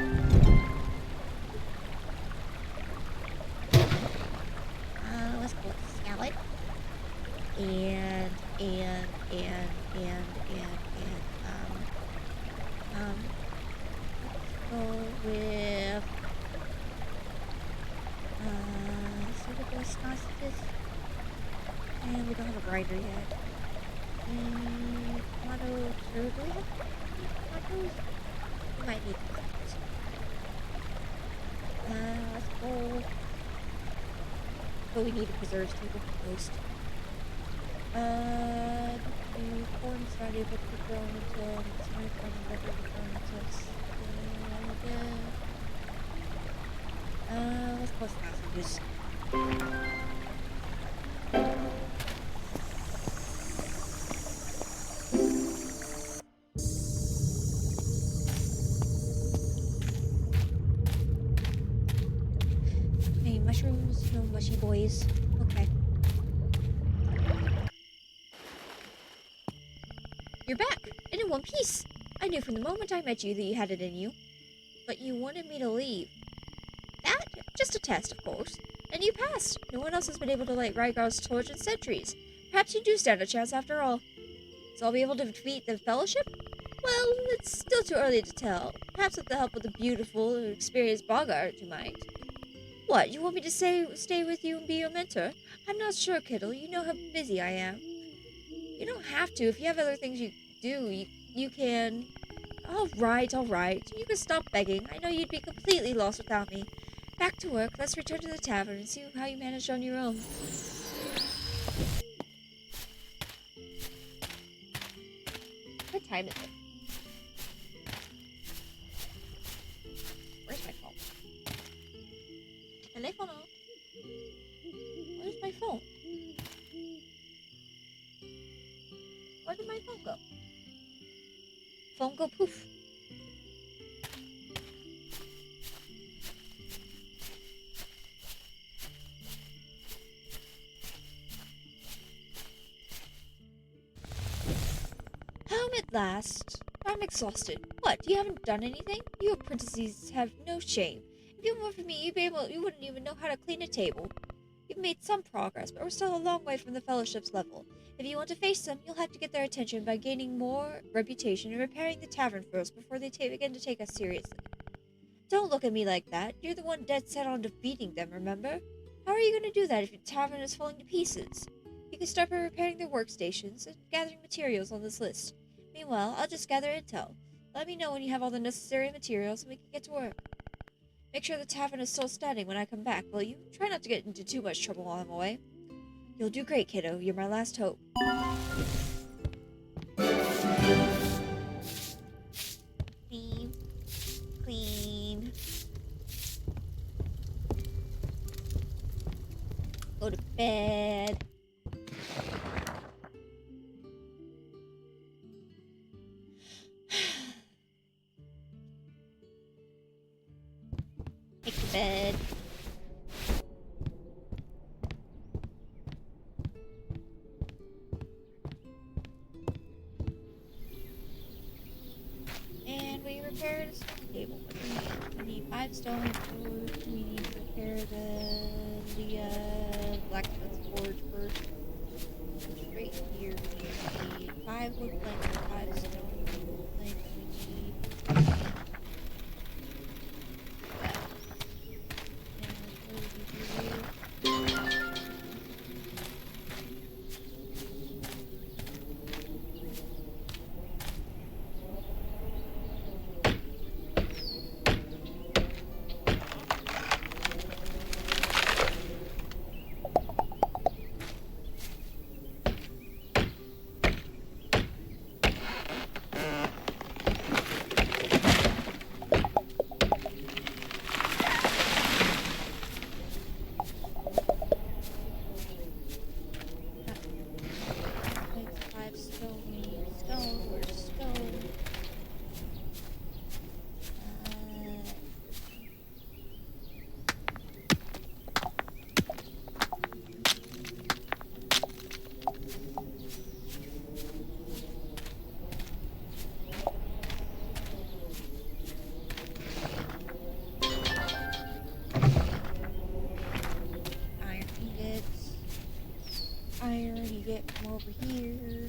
Let's go with salad. And let's go with suitable sausages. And we don't have a grinder yet. And tomato, do we have tomatoes? We might need tomatoes. Let's go. Oh, we need a preserves table for toast. The corn's not able to be grown until it's my corn is able to be grown until let's go sausages. Hey, mushrooms, no mushy boys. Okay. You're back, and in one piece. I knew from the moment I met you that you had it in you. But you wanted me to leave. That? Just a test, of course. And you passed. No one else has been able to light Rygar's torch in centuries. Perhaps you do stand a chance after all. So I'll be able to defeat the Fellowship? Well, it's still too early to tell. Perhaps with the help of the beautiful and experienced Bogart, you might. What, you want me to stay with you and be your mentor? I'm not sure, Kittle. You know how busy I am. You don't have to. If you have other things you do, you can... Alright. You can stop begging. I know you'd be completely lost without me. Back to work. Let's return to the tavern and see how you managed on your own. What time is it? Where's my phone? Telefono. Where's my phone? Where did my phone go? Phone go poof. Home at last. I'm exhausted. What? You haven't done anything? You apprentices have no shame. If you weren't for me, you wouldn't even know how to clean a table. You've made some progress, but we're still a long way from the Fellowship's level. If you want to face them, you'll have to get their attention by gaining more reputation and repairing the tavern first before they begin to take us seriously. Don't look at me like that. You're the one dead set on defeating them, remember? How are you going to do that if your tavern is falling to pieces? You can start by repairing their workstations and gathering materials on this list. Meanwhile, I'll just gather intel. Let me know when you have all the necessary materials and we can get to work. Make sure the tavern is still standing when I come back, will you? Try not to get into too much trouble while I'm away. You'll do great, kiddo. You're my last hope. Clean. Clean. Go to bed. Make the bed. And we repaired a stone table. What do we need? We need 5 stone floors. We need to repair the blacksmith's forge first. Right here we need 5 wood planks, 5 stone planks. We need that. And what do we do? Makes 5 stone. We need stone. Where's stone? Iron ingots. Iron, you get from over here.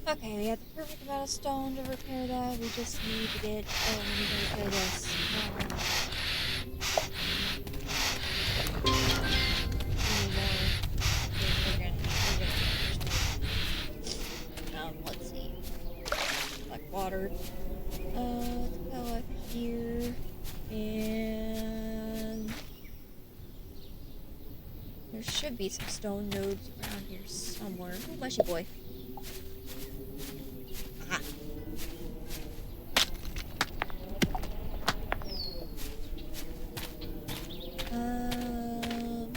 Okay, we have the perfect amount of stone to repair that. We just need to get. Oh, we need to repair this. We need more. We're gonna let's see. Like water. Let's go up here. And there should be some stone nodes around here somewhere. Oh, mushy boy. Aha.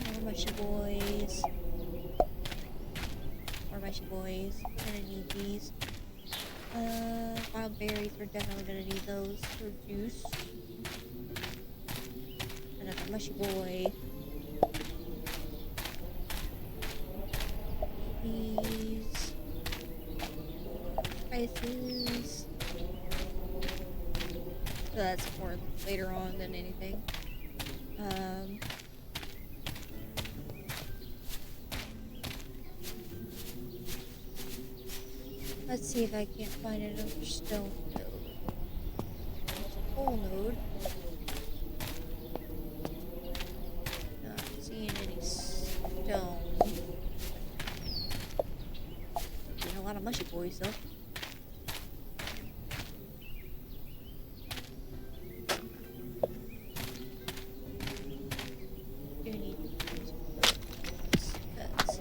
More mushy boys. More mushy boys. We're gonna need these. Wild berries, we're definitely gonna need those for juice. Another mushy boy. These. Spices. So that's more later on than anything. Let's see if I can't find another stone node. There's a coal node. Not seeing any stone. Seeing a lot of mushy boys though. Do need to use those, 'cause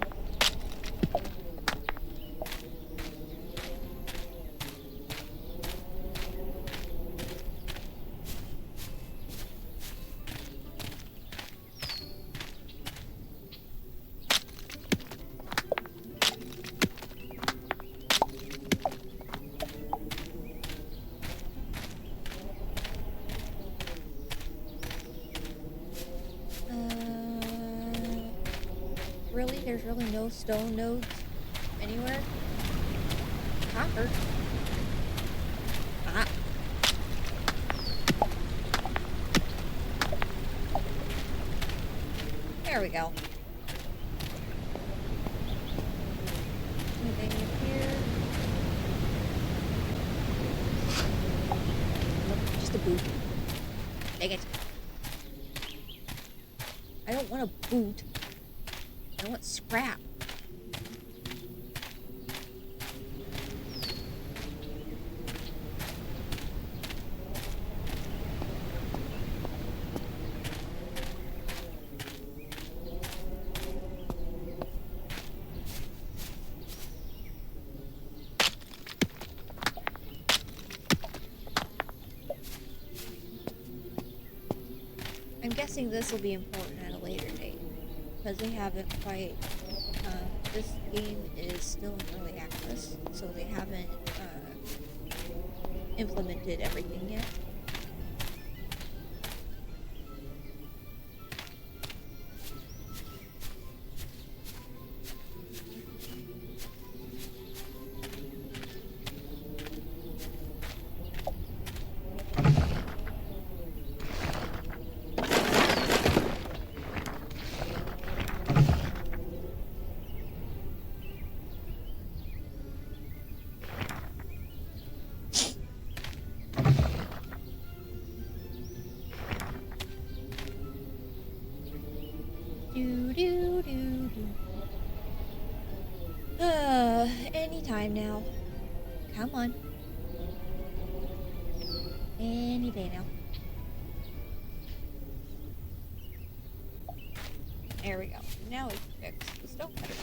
really? There's really no stone nodes anywhere? Copper. Ah. There we go. Anything in here? Nope, just a boot. Dang it. I don't want a boot. I want scrap. I'm guessing this will be important at a later date, because they haven't quite, this game is still in early access, so they haven't, implemented everything yet. Do do do do. Anytime now. Come on. Any day now. There we go. Now we can fix the stone cutter.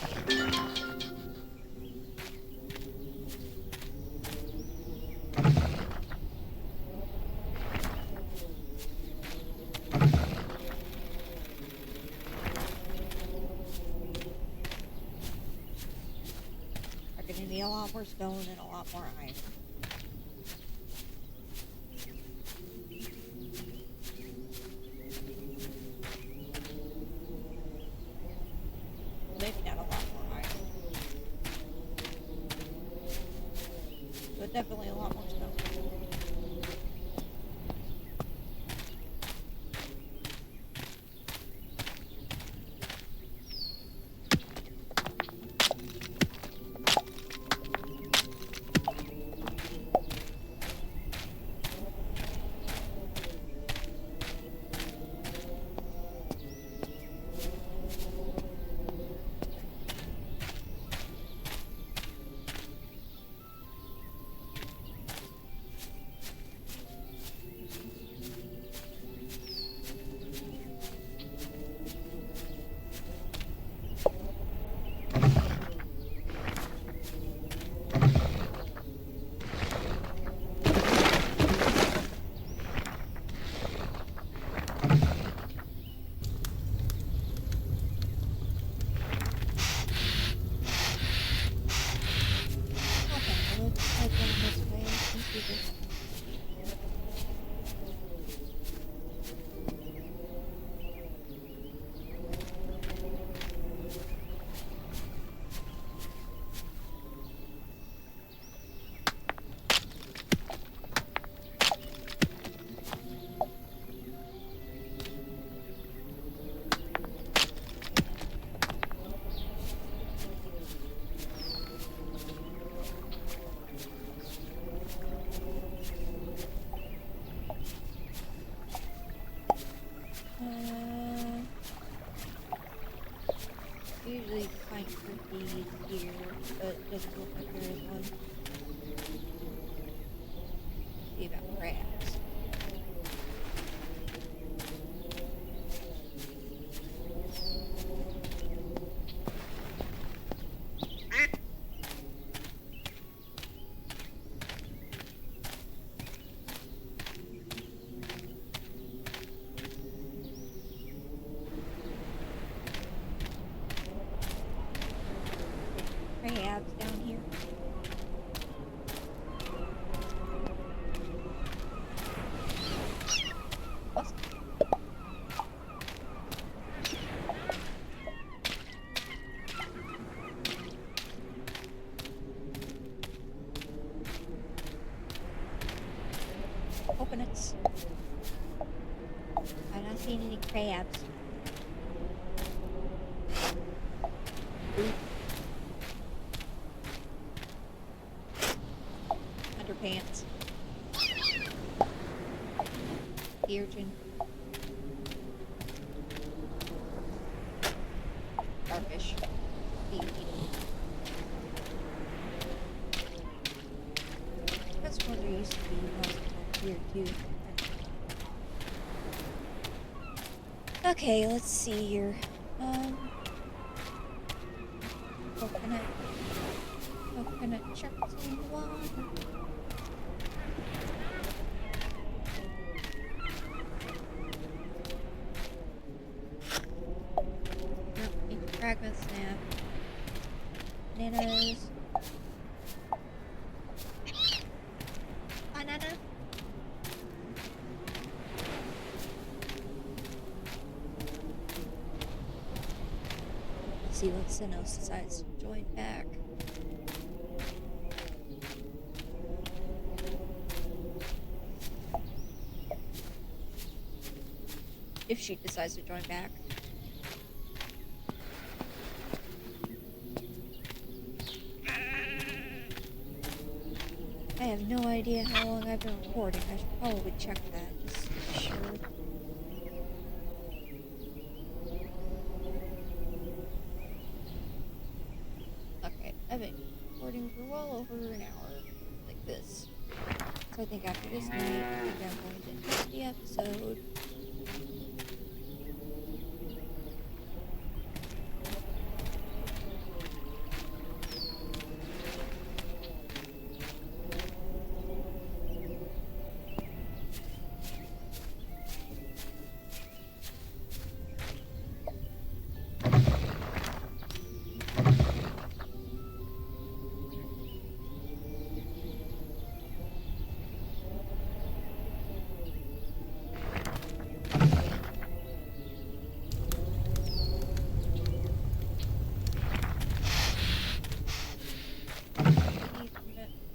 Are gonna need a lot more stone and a lot more iron. Maybe not a lot more iron. But definitely a lot more stone. usually find fruit here, but it doesn't look like there is one. See about crabs. Crabs down here. What's coconuts? I'm not seeing any crabs. Ooh. Underpants. The urchin. Starfish. That's one there used to be most here too. Okay, let's see here. Coconut. Coconut chunks in the water. Fragments now. Bananas. Banana. Let's see what Sinos decides to join back. If she decides to join back. I have no idea how long I've been recording. I should probably check that just to be sure. Okay, I've been recording for well over an hour, like this. So I think after this night, I think I'm going to end the episode.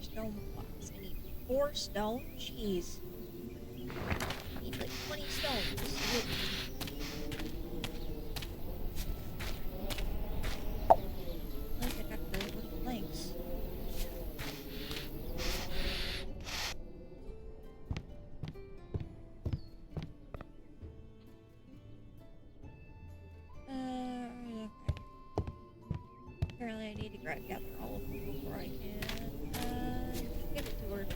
Stone blocks. I need 4 stone? Jeez. I need like 20 stone just to get... At least I got the little planks. Okay. Apparently I need to gather all of them before I can give it to her.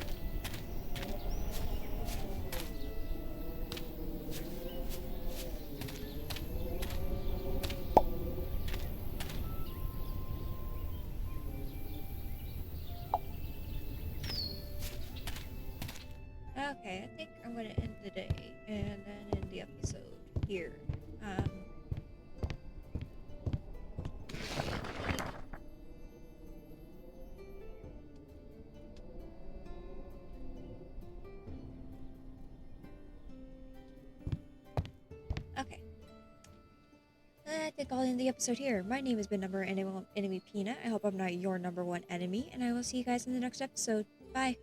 Okay, I think I'm gonna end the day and then end the episode here. Okay. I think I'll end the episode here. My name has been Enemy Peanut. I hope I'm not your number one enemy, and I will see you guys in the next episode. Bye.